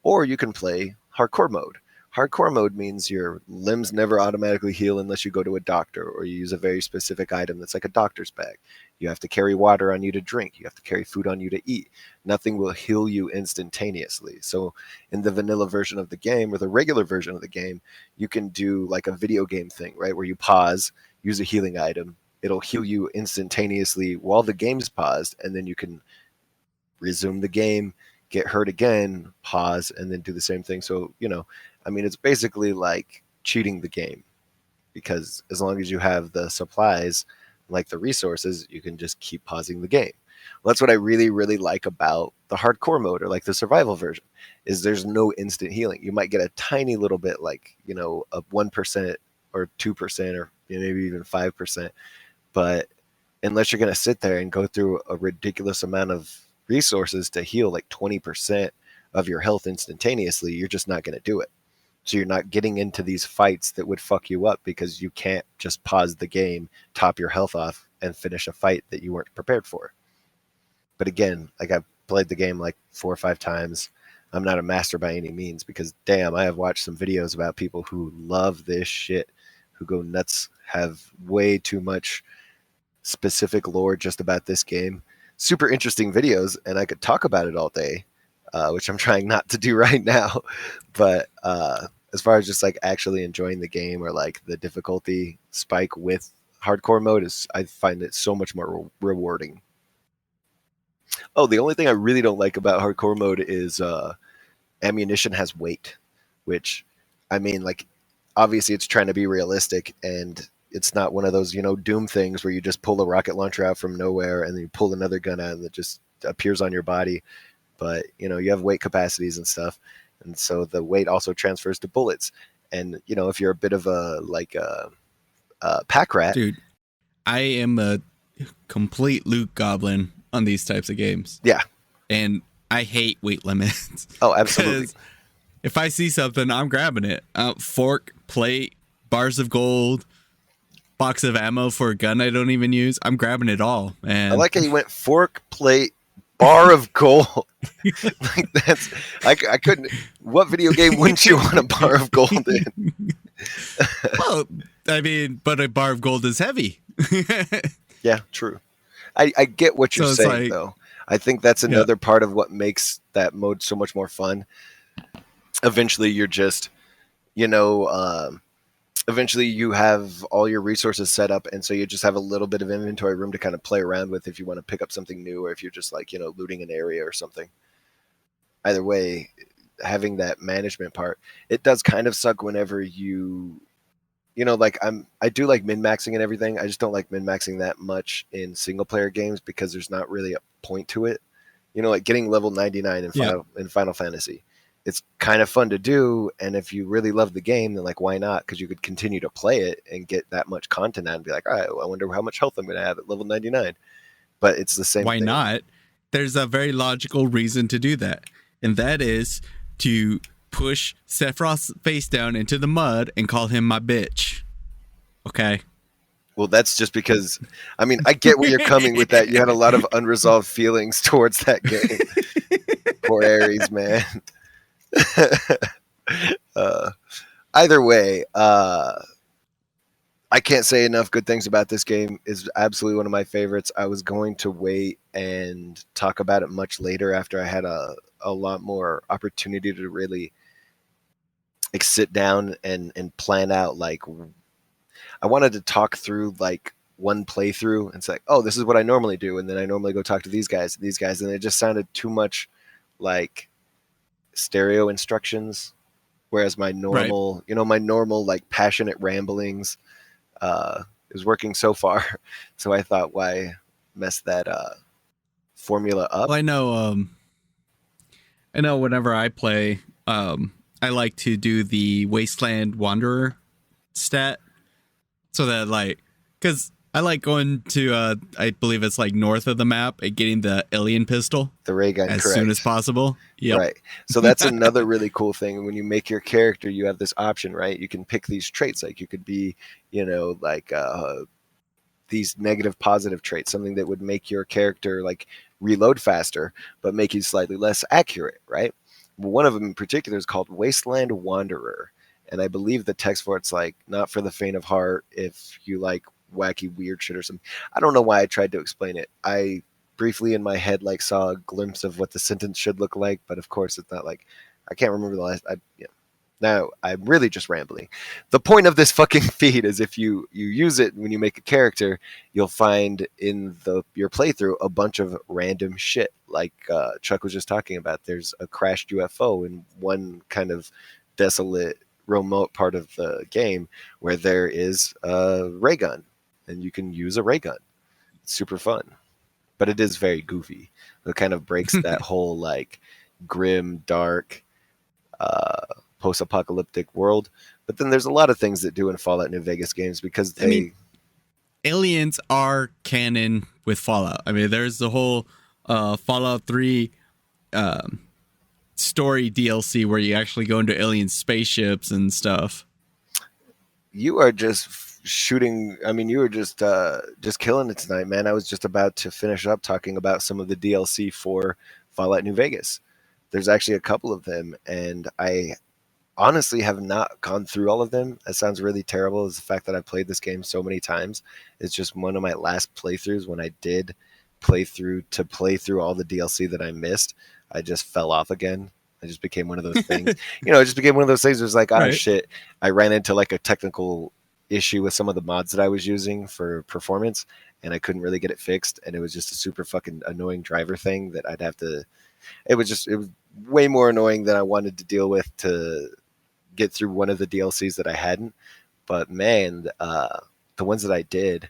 S1: Or you can play hardcore mode. Hardcore mode means your limbs never automatically heal unless you go to a doctor or you use a very specific item that's like a doctor's bag. You have to carry water on you to drink. You have to carry food on you to eat. Nothing will heal you instantaneously. So in the vanilla version of the game or the regular version of the game, you can do like a video game thing, right? Where you pause, use a healing item. It'll heal you instantaneously while the game's paused, and then you can resume the game, get hurt again, pause, and then do the same thing. So, it's basically like cheating the game, because as long as you have the supplies, like the resources, you can just keep pausing the game. Well, that's what I really, really like about the hardcore mode, or like the survival version, is there's no instant healing. You might get a tiny little bit, like, a 1% or 2% or maybe even 5%. But unless you're going to sit there and go through a ridiculous amount of resources to heal like 20% of your health instantaneously, you're just not going to do it. So you're not getting into these fights that would fuck you up, because you can't just pause the game, top your health off, and finish a fight that you weren't prepared for. But again, like, I've played the game like 4 or 5 times. I'm not a master by any means, because damn, I have watched some videos about people who love this shit, who go nuts, have way too much specific lore just about this game. Super interesting videos, and I could talk about it all day, which I'm trying not to do right now. But as far as just like actually enjoying the game, or like the difficulty spike with hardcore mode, I find it so much more rewarding. Oh, the only thing I really don't like about hardcore mode is ammunition has weight, which, like, obviously it's trying to be realistic, and it's not one of those, Doom things where you just pull a rocket launcher out from nowhere and then you pull another gun out and it just appears on your body. But, you have weight capacities and stuff. And so the weight also transfers to bullets. And, if you're a bit of a pack rat.
S2: Dude, I am a complete loot goblin on these types of games.
S1: Yeah.
S2: And I hate weight limits.
S1: Oh, absolutely.
S2: If I see something, I'm grabbing it. Fork, plate, bars of gold, box of ammo for a gun I don't even use. I'm grabbing it all, man.
S1: I like how you went fork, plate, bar of gold. Like, that's, I couldn't. What video game wouldn't you want a bar of gold in?
S2: Well, but a bar of gold is heavy.
S1: Yeah, true. I get what you're saying, though. I think that's another part of what makes that mode so much more fun. Eventually, you're just, eventually you have all your resources set up, and so you just have a little bit of inventory room to kind of play around with if you want to pick up something new, or if you're just like, looting an area or something. Either way, having that management part, it does kind of suck whenever I do like min-maxing and everything. I just don't like min-maxing that much in single player games, because there's not really a point to it. Like getting level 99 in Final Fantasy. It's kind of fun to do, and if you really love the game, then like, why not? Because you could continue to play it and get that much content out and be like, all right, well, I wonder how much health I'm going to have at level 99. But it's the same thing.
S2: Why not? There's a very logical reason to do that, and that is to push Sephiroth's face down into the mud and call him my bitch. Okay?
S1: Well, that's just because, I get where you're coming with that. You had a lot of unresolved feelings towards that game. Poor Ares, man. Either way, I can't say enough good things about this game. It's absolutely one of my favorites. I was going to wait and talk about it much later, after I had a lot more opportunity to really sit down and plan out, like, I wanted to talk through like one playthrough and it's like, oh, this is what I normally do, and then I normally go talk to these guys, and it just sounded too much like stereo instructions, whereas my normal, my normal like passionate ramblings is working so far. So I thought, why mess that formula up?
S2: Well, I know whenever I play, I like to do the Wasteland Wanderer stat, so that, like, because I like going to, I believe it's like north of the map and getting the alien pistol
S1: The ray gun,
S2: as
S1: correct.
S2: soon as possible. Yep.
S1: Right. So that's another really cool thing. When you make your character, you have this option, right? You can pick these traits. Like you could be, like these negative positive traits, something that would make your character like reload faster, but make you slightly less accurate, right? One of them in particular is called Wasteland Wanderer. And I believe the text for it's like not for the faint of heart if you like wacky weird shit or something. I don't know why I tried to explain it. I briefly in my head like saw a glimpse of what the sentence should look like, but of course it's not like I can't remember the last. Now I'm really just rambling. The point of this fucking feed is if you use it when you make a character, you'll find in your playthrough a bunch of random shit. Like Chuck was just talking about. There's a crashed UFO in one kind of desolate remote part of the game where there is a ray gun and you can use a ray gun. It's super fun, but it is very goofy. It kind of breaks that whole like grim, dark, post-apocalyptic world. But then there's a lot of things that do in Fallout New Vegas games because
S2: aliens are canon with Fallout. I mean, there's the whole Fallout 3 story DLC where you actually go into alien spaceships and stuff.
S1: You are just shooting. I mean, you were just killing it tonight, man. I was just about to finish up talking about some of the DLC for Fallout New Vegas. There's actually a couple of them, and I honestly have not gone through all of them. That sounds really terrible. Is the fact that I played this game so many times. It's just one of my last playthroughs when I did play through all the DLC that I missed. I just fell off again. I just became one of those things. It just became one of those things. It was like, oh shit. I ran into like a technical issue with some of the mods that I was using for performance, and I couldn't really get it fixed. And it was just a super fucking annoying driver thing that I'd have to. It was way more annoying than I wanted to deal with to get through one of the DLCs that I hadn't. But man, the ones that I did,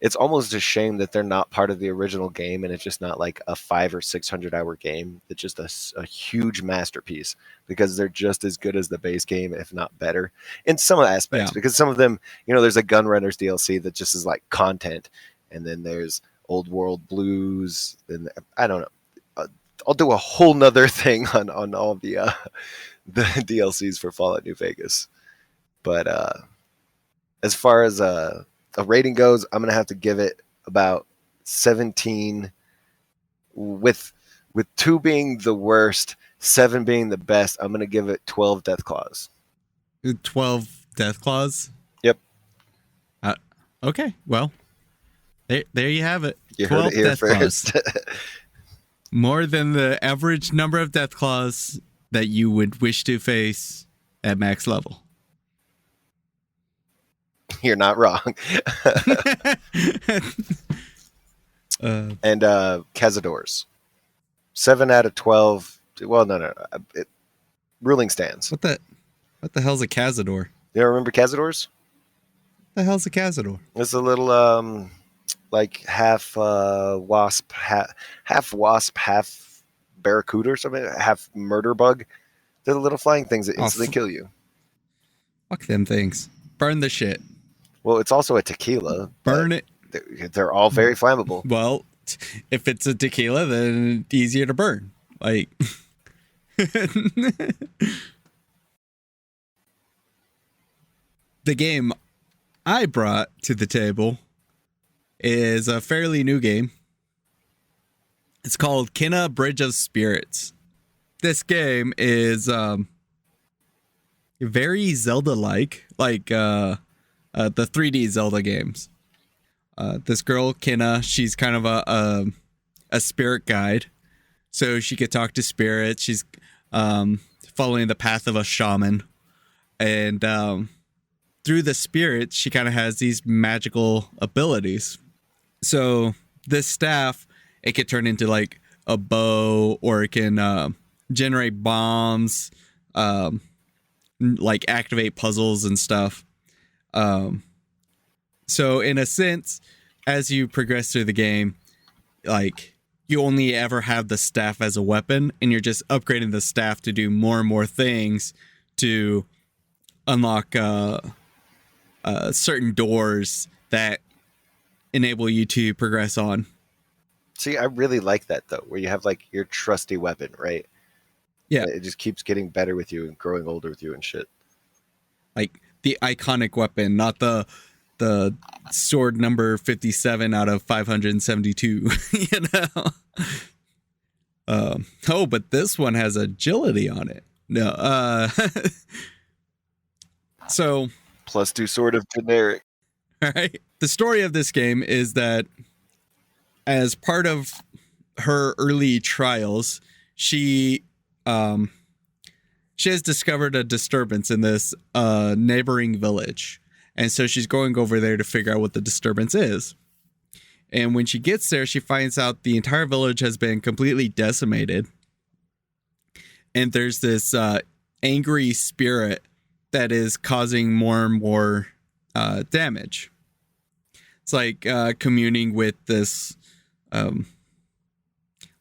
S1: it's almost a shame that they're not part of the original game and it's just not like a 500 or 600 hour game. It's just a huge masterpiece because they're just as good as the base game, if not better in some aspects. Because some of them, there's a Gunrunners DLC that just is like content. And then there's Old World Blues. And I don't know. I'll do a whole nother thing on all the DLCs for Fallout New Vegas. But as far as a rating goes, I'm gonna have to give it about 17, with 2 being the worst, 7 being the best. I'm gonna give it 12 death claws.
S2: 12 death claws?
S1: Yep.
S2: Okay. Well, there you have it.
S1: You heard it here first.
S2: More than the average number of death claws that you would wish to face at max level.
S1: You're not wrong. And Cazadors. 7 out of 12. Well, no. Ruling stands.
S2: What the hell's a Cazador?
S1: You remember Cazadors?
S2: What the hell's a Cazador?
S1: It's a little like half wasp, half barracuda or something, half murder bug. They're the little flying things that instantly kill you.
S2: Fuck them things. Burn the shit.
S1: Well, it's also a tequila.
S2: Burn it.
S1: They're all very flammable.
S2: Well, if it's a tequila, then it's easier to burn. Like, the game I brought to the table is a fairly new game. It's called Kena Bridge of Spirits. This game is very Zelda-like, like the 3D Zelda games. This girl, Kena, she's kind of a spirit guide. So she could talk to spirits. She's following the path of a shaman. And through the spirits, she kind of has these magical abilities. So this staff, it could turn into like a bow, or it can generate bombs, like activate puzzles and stuff. So in a sense, as you progress through the game, like you only ever have the staff as a weapon, and you're just upgrading the staff to do more and more things to unlock certain doors that enable you to progress on.
S1: See, I really like that though, where you have like your trusty weapon, right?
S2: Yeah.
S1: It just keeps getting better with you and growing older with you and shit.
S2: Like the iconic weapon, not the sword number 57 out of 572, you know? Oh, but this one has agility on it. No, so
S1: +2 sword of generic.
S2: all right. The story of this game is that as part of her early trials, she has discovered a disturbance in this neighboring village. And so she's going over there to figure out what the disturbance is. And when she gets there, she finds out the entire village has been completely decimated. And there's this angry spirit that is causing more and more damage. It's like communing with this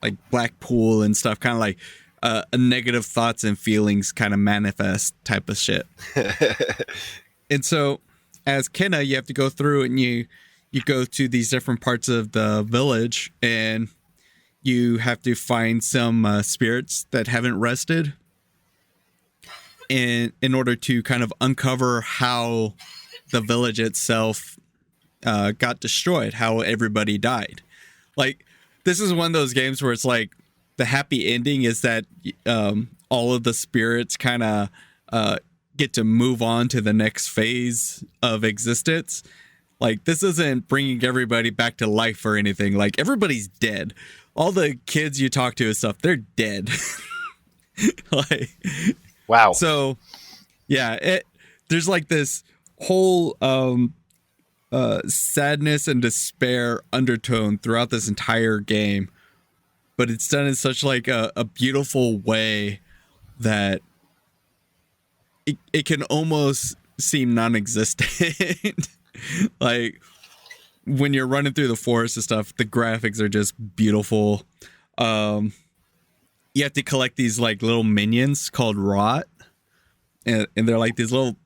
S2: like black pool and stuff, kind of like a negative thoughts and feelings kind of manifest type of shit. And so as Kenna, you have to go through and you go to these different parts of the village, and you have to find some spirits that haven't rested in order to kind of uncover how the village itself got destroyed, how everybody died. Like, this is one of those games where it's like the happy ending is that all of the spirits kind of get to move on to the next phase of existence. Like, this isn't bringing everybody back to life or anything. Like, everybody's dead. All the kids you talk to and stuff, they're dead. Like,
S1: wow.
S2: So, yeah, there's like this whole sadness and despair undertone throughout this entire game, but it's done in such like a beautiful way that it can almost seem non-existent. Like, when you're running through the forest and stuff, the graphics are just beautiful. You have to collect these like little minions called rot, and they're like these little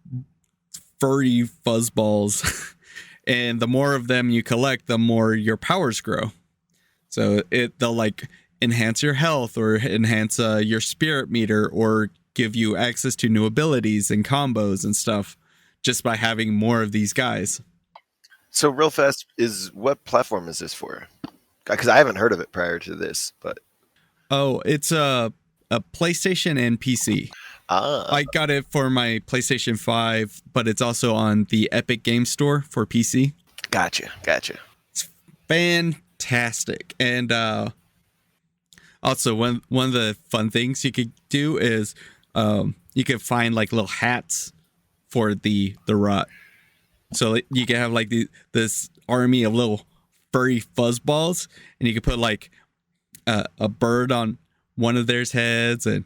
S2: furry fuzzballs. And the more of them you collect, the more your powers grow. So they'll like enhance your health or enhance your spirit meter or give you access to new abilities and combos and stuff just by having more of these guys.
S1: So real fast, what platform is this for? Because I haven't heard of it prior to this, but
S2: Oh, it's a PlayStation and PC. I got it for my PlayStation 5, but it's also on the Epic Game Store for PC.
S1: Gotcha.
S2: It's fantastic. And also, one of the fun things you could do is you could find like little hats for the rot. So you can have like this army of little furry fuzzballs, and you could put like a bird on one of their heads, and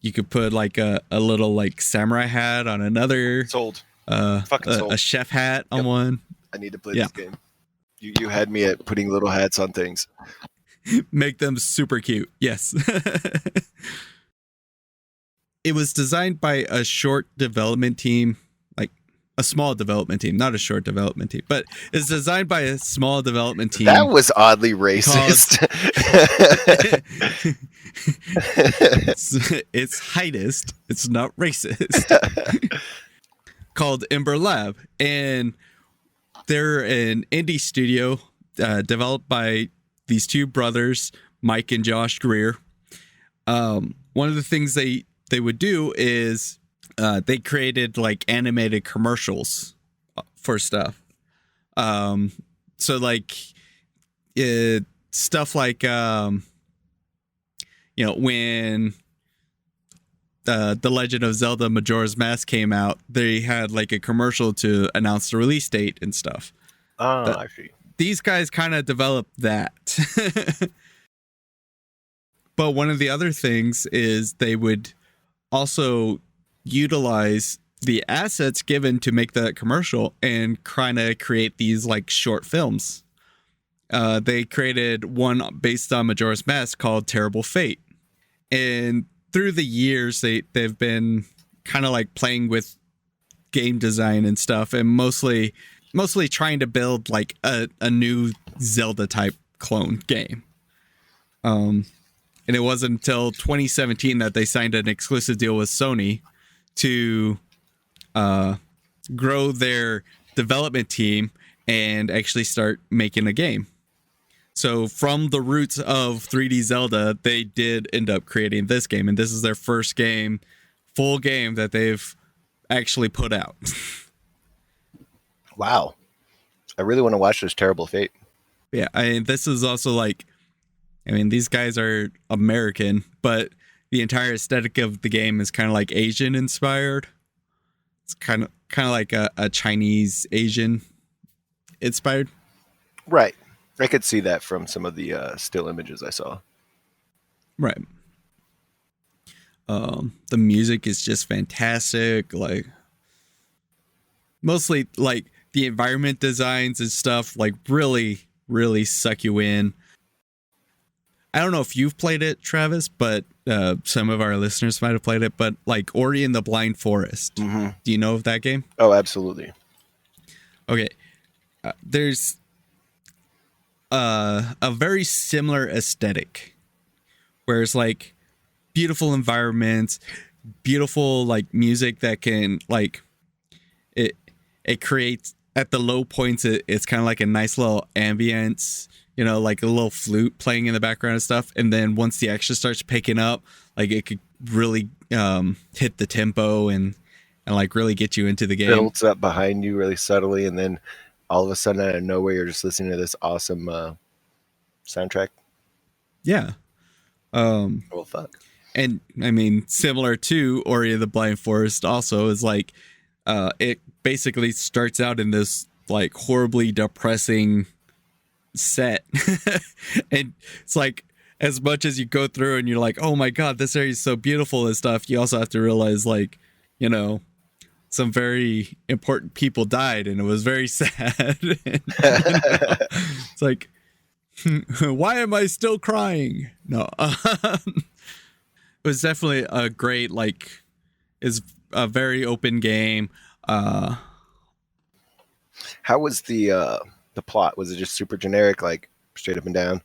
S2: you could put like a little like samurai hat on another.
S1: Sold. Sold.
S2: A chef hat on one.
S1: I need to play this game. You had me at putting little hats on things.
S2: Make them super cute. Yes. It was designed by a short development team, like a small development team, not a short development team, but it's designed by a small development team.
S1: That was oddly racist.
S2: It's heightist. It's not racist. Called Ember Lab, and they're an indie studio developed by these two brothers, Mike and Josh Greer. One of the things they would do is they created like animated commercials for stuff. So like stuff like when The Legend of Zelda Majora's Mask came out, they had like a commercial to announce the release date and stuff.
S1: I see.
S2: These guys kind of developed that. But one of the other things is they would also utilize the assets given to make that commercial and kind of create these like short films. They created one based on Majora's Mask called Terrible Fate. And through the years, they've been kind of like playing with game design and stuff, and mostly trying to build like a new Zelda type clone game. And it wasn't until 2017 that they signed an exclusive deal with Sony to grow their development team and actually start making a game. So from the roots of 3D Zelda, they did end up creating this game, and this is their first game, full game that they've actually put out.
S1: Wow. I really want to watch this Terrible Fate.
S2: Yeah, this is also like, these guys are American, but the entire aesthetic of the game is kind of like Asian inspired. It's kind of like a Chinese Asian inspired.
S1: Right. I could see that from some of the still images I saw.
S2: Right. The music is just fantastic. Like, mostly like the environment designs and stuff, like really, really suck you in. I don't know if you've played it, Travis, but some of our listeners might have played it. But like Ori and the Blind Forest. Mm-hmm. Do you know of that game?
S1: Oh, absolutely.
S2: Okay. There's a very similar aesthetic, where it's like beautiful environments, beautiful like music that can like it creates at the low points. It's kind of like a nice little ambience, like a little flute playing in the background and stuff. And then once the action starts picking up, like it could really hit the tempo and like really get you into the game.
S1: Builds up behind you really subtly, and then all of a sudden out of nowhere you're just listening to this awesome soundtrack.
S2: Yeah.
S1: Well, fuck.
S2: And similar to Ori of the Blind Forest also is like it basically starts out in this like horribly depressing set. And it's like, as much as you go through and you're like, oh my god, this area is so beautiful and stuff, you also have to realize like, some very important people died, and it was very sad. And, it's like, why am I still crying? No. It was definitely a great, like, is a very open game.
S1: How was the plot? Was it just super generic, like straight up and down?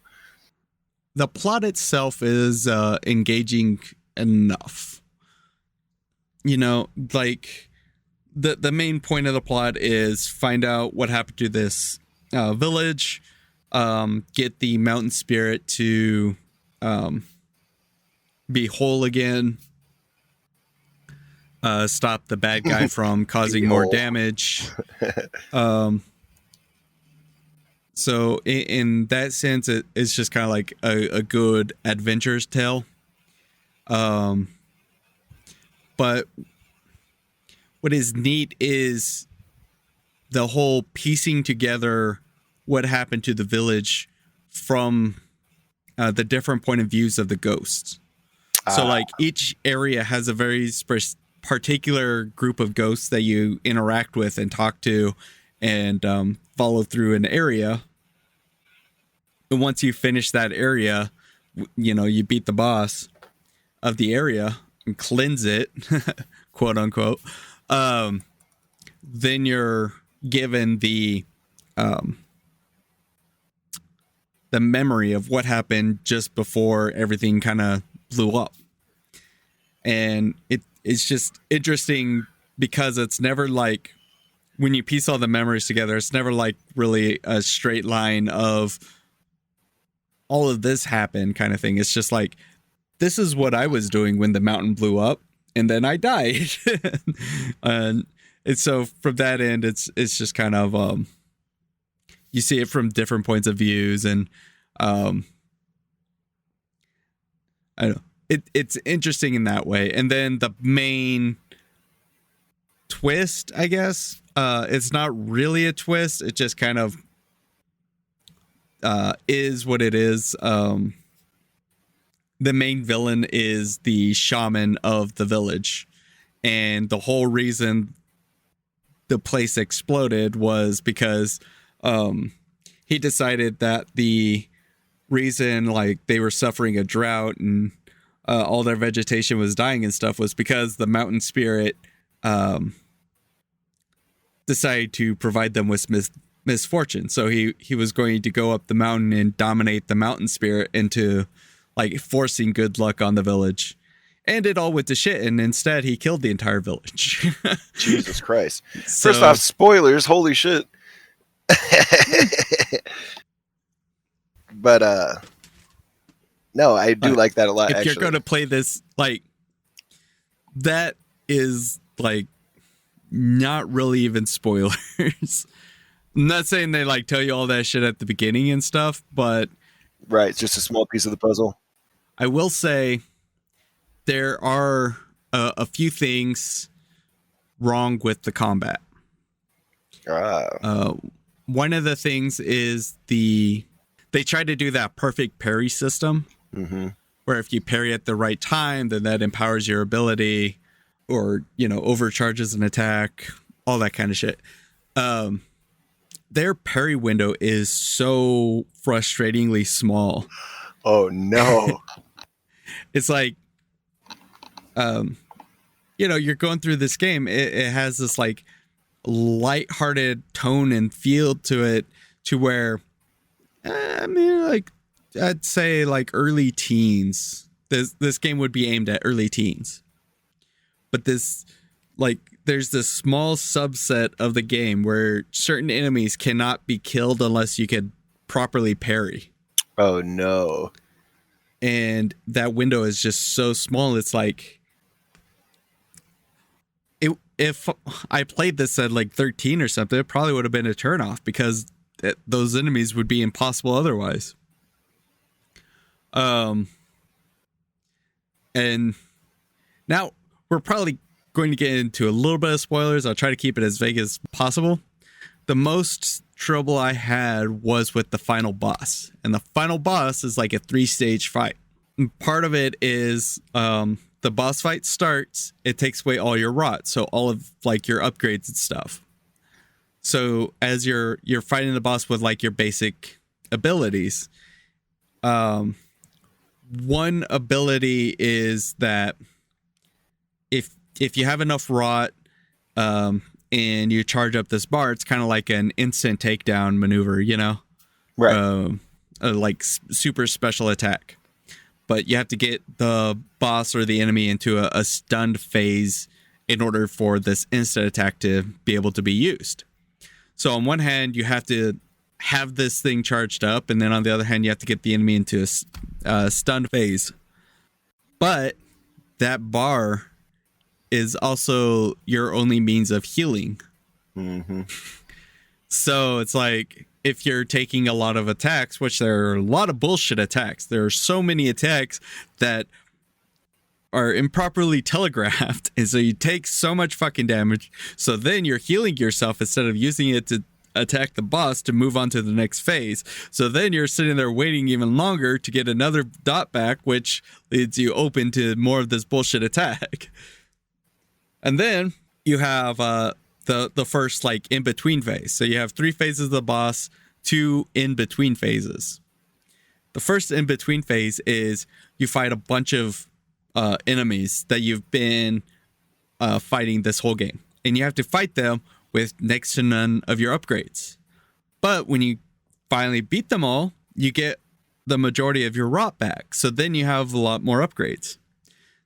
S2: The plot itself is engaging enough. Like the main point of the plot is find out what happened to this village, get the mountain spirit to be whole again, stop the bad guy from causing more damage. So in that sense, it's just kind of like a good adventure tale. But what is neat is the whole piecing together what happened to the village from the different point of views of the ghosts. So like each area has a very particular group of ghosts that you interact with and talk to and follow through an area. And once you finish that area, you beat the boss of the area and cleanse it, quote unquote. Then you're given the memory of what happened just before everything kind of blew up. And it's just interesting because it's never like, when you piece all the memories together, it's never like really a straight line of all of this happened kind of thing. It's just like, this is what I was doing when the mountain blew up, and then I died. And so from that end, it's just kind of you see it from different points of views, and I don't know. It's interesting in that way. And then the main twist, I guess, it's not really a twist. It just kind of is what it is. The main villain is the shaman of the village, and the whole reason the place exploded was because he decided that the reason like they were suffering a drought and all their vegetation was dying and stuff was because the mountain spirit decided to provide them with misfortune. So he was going to go up the mountain and dominate the mountain spirit into like forcing good luck on the village. And it all went to shit, and instead he killed the entire village.
S1: Jesus Christ. First off, spoilers, holy shit. But no, I do like that a lot.
S2: If you're going to play this, like, that is like not really even spoilers. I'm not saying they like tell you all that shit at the beginning and stuff, but
S1: right, it's just a small piece of the puzzle.
S2: I will say there are a few things wrong with the combat. One of the things is they try to do that perfect parry system, where if you parry at the right time, then that empowers your ability, or overcharges an attack, all that kind of shit. Their parry window is so frustratingly small.
S1: Oh no.
S2: It's like, you're going through this game. It has this like lighthearted tone and feel to it, to where, like, I'd say like early teens. This game would be aimed at early teens. But there's this small subset of the game where certain enemies cannot be killed unless you can properly parry.
S1: Oh no.
S2: And that window is just so small. It's like, if I played this at like 13 or something, it probably would have been a turnoff, because those enemies would be impossible otherwise. And now we're probably going to get into a little bit of spoilers. I'll try to keep it as vague as possible. The most trouble I had was with the final boss. And the final boss is like a 3-stage fight. And part of it is the boss fight starts, it takes away all your rot, so all of like your upgrades and stuff. So as you're fighting the boss with like your basic abilities, one ability is that if you have enough rot, and you charge up this bar, it's kind of like an instant takedown maneuver,
S1: Right.
S2: Like super special attack. But you have to get the boss or the enemy into a stunned phase in order for this instant attack to be able to be used. So on one hand, you have to have this thing charged up, and then on the other hand, you have to get the enemy into a stunned phase. But that bar is also your only means of healing. So it's like, if you're taking a lot of attacks, which there are a lot of bullshit attacks, there are so many attacks that are improperly telegraphed, and so you take so much fucking damage, so then you're healing yourself instead of using it to attack the boss to move on to the next phase. So then you're sitting there waiting even longer to get another dot back, which leads you open to more of this bullshit attack. And then you have the first like in-between phase. So you have 3 phases of the boss, 2 in-between phases. The first in-between phase is you fight a bunch of enemies that you've been fighting this whole game. And you have to fight them with next to none of your upgrades. But when you finally beat them all, you get the majority of your rot back. So then you have a lot more upgrades.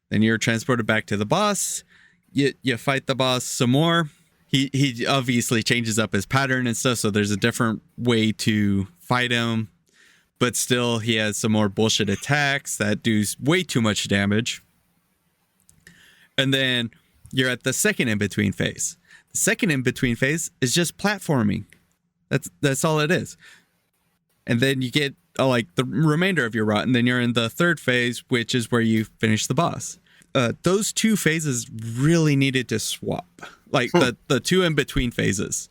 S2: Then you're transported back to the boss. You fight the boss some more. He obviously changes up his pattern and stuff, so there's a different way to fight him. But still, he has some more bullshit attacks that do way too much damage. And then you're at the second in-between phase. The second in-between phase is just platforming. That's all it is. And then you get like the remainder of your rot, and then you're in the third phase, which is where you finish the boss. Those 2 phases really needed to swap. Like the 2 in-between phases.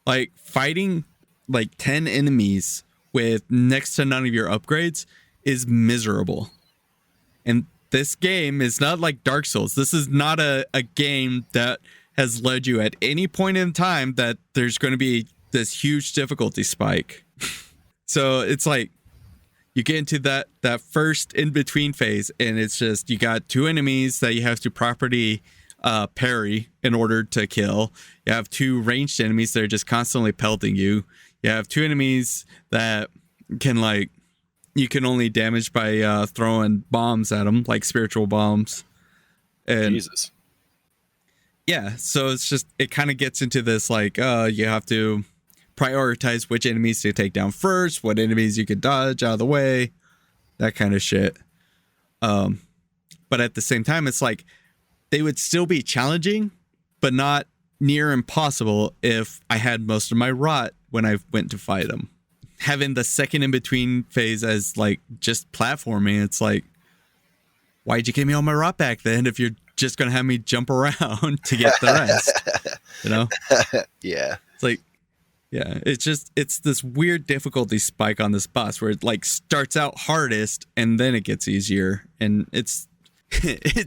S2: Like fighting like 10 enemies with next to none of your upgrades is miserable. And this game is not like Dark Souls. This is not a game that has led you at any point in time that there's going to be this huge difficulty spike. So it's like, you get into that first in-between phase, and it's just, you got 2 enemies that you have to properly parry in order to kill. You have 2 ranged enemies that are just constantly pelting you. You have 2 enemies that can like you can only damage by throwing bombs at them, like spiritual bombs. And
S1: Jesus.
S2: yeah, so it's just it kind of gets into this like you have to prioritize which enemies to take down first, what enemies you could dodge out of the way, that kind of shit. But at the same time, it's like they would still be challenging, but not near impossible if I had most of my rot when I went to fight them. Having the second in between phase as like just platforming, it's like, why'd you give me all my rot back then if you're just gonna have me jump around to get the rest? You know?
S1: Yeah.
S2: It's like, yeah, it's this weird difficulty spike on this boss where it like starts out hardest and then it gets easier, and it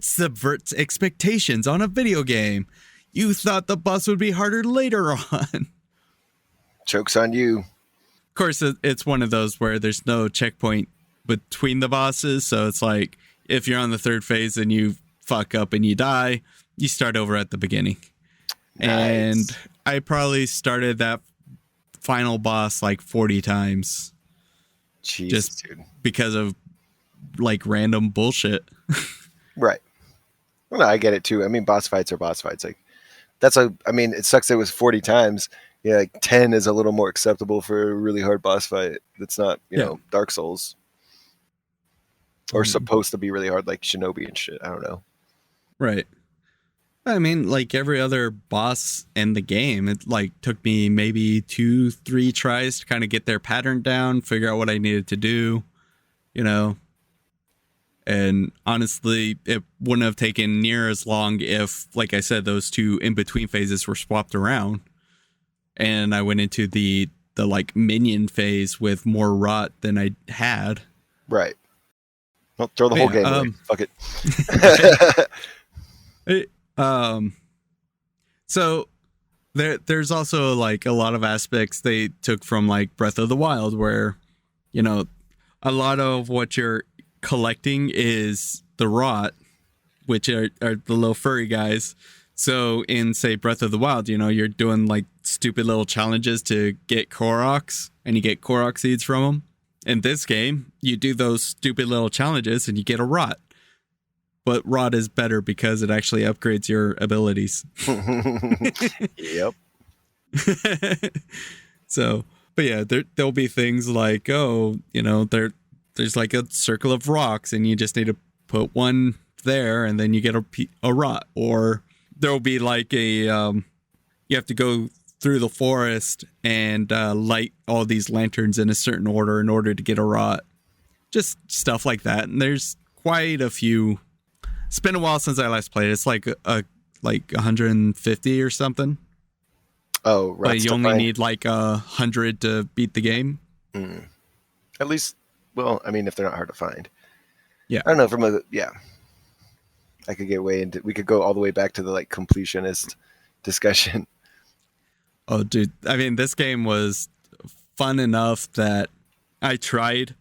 S2: subverts expectations on a video game. You thought the boss would be harder later on.
S1: Joke's on you.
S2: Of course, it's one of those where there's no checkpoint between the bosses, so it's like if you're on the 3rd phase and you fuck up and you die, you start over at the beginning.
S1: Nice.
S2: And I probably started that final boss like 40 times.
S1: Jesus,
S2: just
S1: dude.
S2: Because of like random bullshit.
S1: Right. Well, no, I get it too. I mean, boss fights are boss fights. Like I mean, it sucks it was 40 times. Yeah, like 10 is a little more acceptable for a really hard boss fight. That's not, you know, Dark Souls. Or supposed to be really hard, like Shinobi and shit. I don't know.
S2: Right. I mean, like every other boss in the game, it like took me maybe 2-3 tries to kind of get their pattern down, figure out what I needed to do, you know. And honestly, it wouldn't have taken near as long if, like I said, those 2 in-between phases were swapped around. And I went into the like minion phase with more rot than I had.
S1: Right. Well, throw the whole game away. Fuck it.
S2: So there's also like a lot of aspects they took from like Breath of the Wild where, you know, a lot of what you're collecting is the rot, which are the little furry guys. So in, say, Breath of the Wild, you know, you're doing like stupid little challenges to get Koroks, and you get Korok seeds from them. In this game, you do those stupid little challenges and you get a rot. But rot is better because it actually upgrades your abilities.
S1: Yep.
S2: So, but yeah, there'll be things like, oh, you know, there's like a circle of rocks and you just need to put one there and then you get a rot. Or there'll be like you have to go through the forest and light all these lanterns in a certain order in order to get a rot. Just stuff like that. And there's quite a few. It's been a while since I last played. It's like like 150 or something.
S1: Oh, right.
S2: But you only need like 100 to beat the game.
S1: Mm. At least, well, I mean, if they're not hard to find.
S2: Yeah.
S1: I don't know. I could get way into. We could go all the way back to the like completionist discussion.
S2: Oh, dude. I mean, this game was fun enough that I tried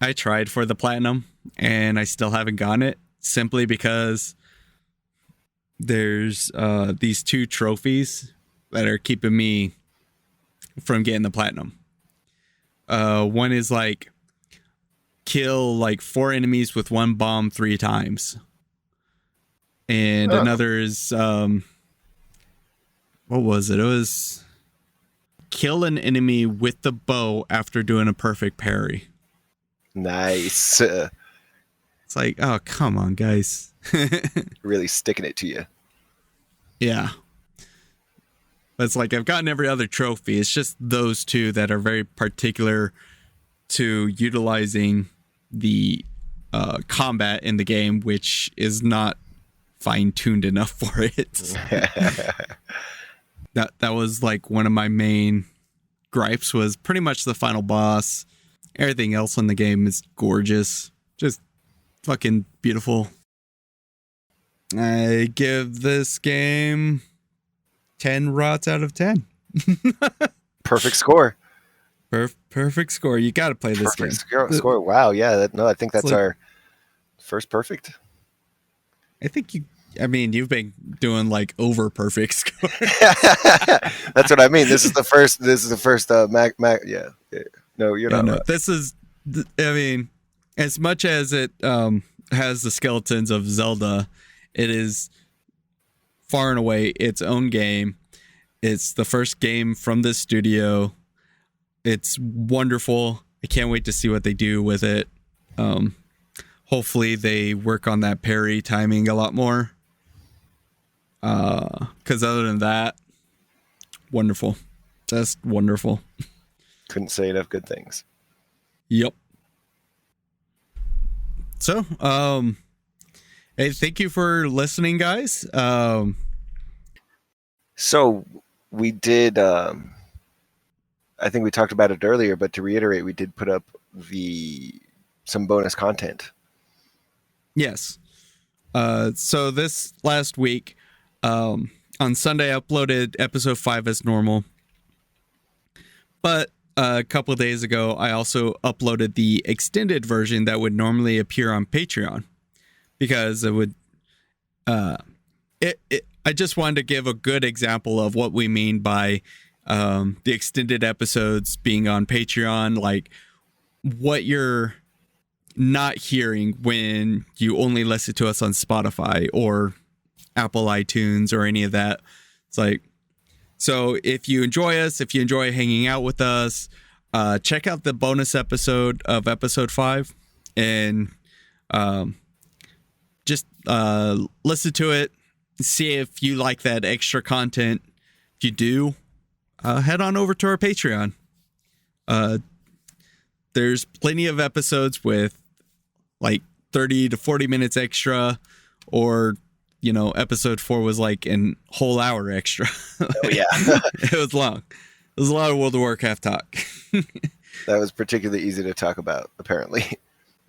S2: for the platinum and I still haven't gotten it simply because there's these 2 trophies that are keeping me from getting the platinum. One is like kill like 4 enemies with 1 bomb 3 times. And another is what was it? It was kill an enemy with the bow after doing a perfect parry.
S1: Nice.
S2: It's like, oh, come on, guys.
S1: Really sticking it to you.
S2: Yeah. But it's like I've gotten every other trophy. It's just those 2 that are very particular to utilizing the combat in the game, which is not fine-tuned enough for it. That was like one of my main gripes was pretty much the final boss. Everything else in the game is gorgeous. Just fucking beautiful. I give this game 10 rots out of 10.
S1: Perfect score.
S2: Perfect score. You got to play this game.
S1: Perfect score. Wow. Yeah. I think that's
S2: like,
S1: our first perfect.
S2: I think I mean, you've been doing like over perfect score.
S1: That's what I mean. This is the first. Mac. Yeah. No, you're not. Right.
S2: This is. I mean, as much as it has the skeletons of Zelda, it is far and away its own game. It's the first game from this studio. It's wonderful. I can't wait to see what they do with it. Hopefully they work on that parry timing a lot more. Because other than that, wonderful. Just wonderful.
S1: Couldn't say enough good things.
S2: Yep. So, hey, thank you for listening, guys.
S1: So we did, I think we talked about it earlier, but to reiterate, we did put up some bonus content.
S2: Yes. So this last week, on Sunday, I uploaded episode 5 as normal. But a couple of days ago, I also uploaded the extended version that would normally appear on Patreon, because it would. I just wanted to give a good example of what we mean by the extended episodes being on Patreon, like what you're not hearing when you only listen to us on Spotify or Apple iTunes or any of that. It's like, so if you enjoy us, if you enjoy hanging out with us, check out the bonus episode of episode 5 and just listen to it, see if you like that extra content. If you do, head on over to our Patreon. There's plenty of episodes with like 30 to 40 minutes extra, or episode 4 was like an whole hour extra.
S1: Oh yeah.
S2: It was long. It was a lot of World of Warcraft talk.
S1: That was particularly easy to talk about, apparently.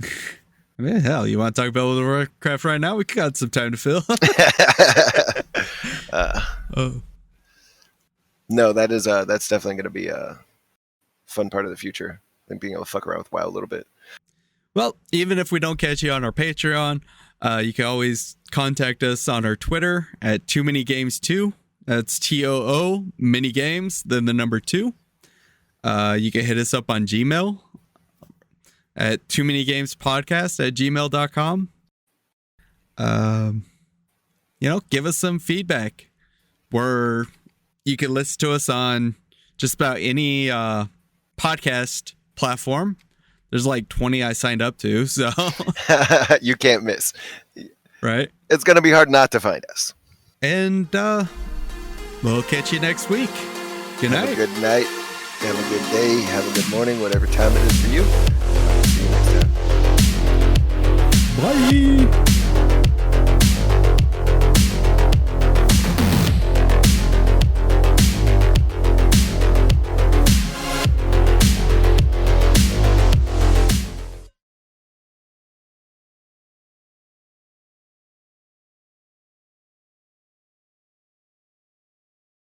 S2: I mean, hell, you want to talk about World of Warcraft right now? We got some time to fill.
S1: No, that's definitely going to be a fun part of the future. I think being able to fuck around with WoW a little bit.
S2: Well, even if we don't catch you on our Patreon, you can always contact us on our Twitter at toomanygames2. That's TOO minigames, then the number 2. You can hit us up on Gmail at toomanygamespodcast@gmail.com. Give us some feedback. You can listen to us on just about any podcast platform. There's like 20 I signed up to, so
S1: you can't miss.
S2: Right?
S1: It's going to be hard not to find us.
S2: And we'll catch you next week. Good night.
S1: Have a good night. Have a good day. Have a good morning, whatever time it is for you. See you next time.
S2: Bye.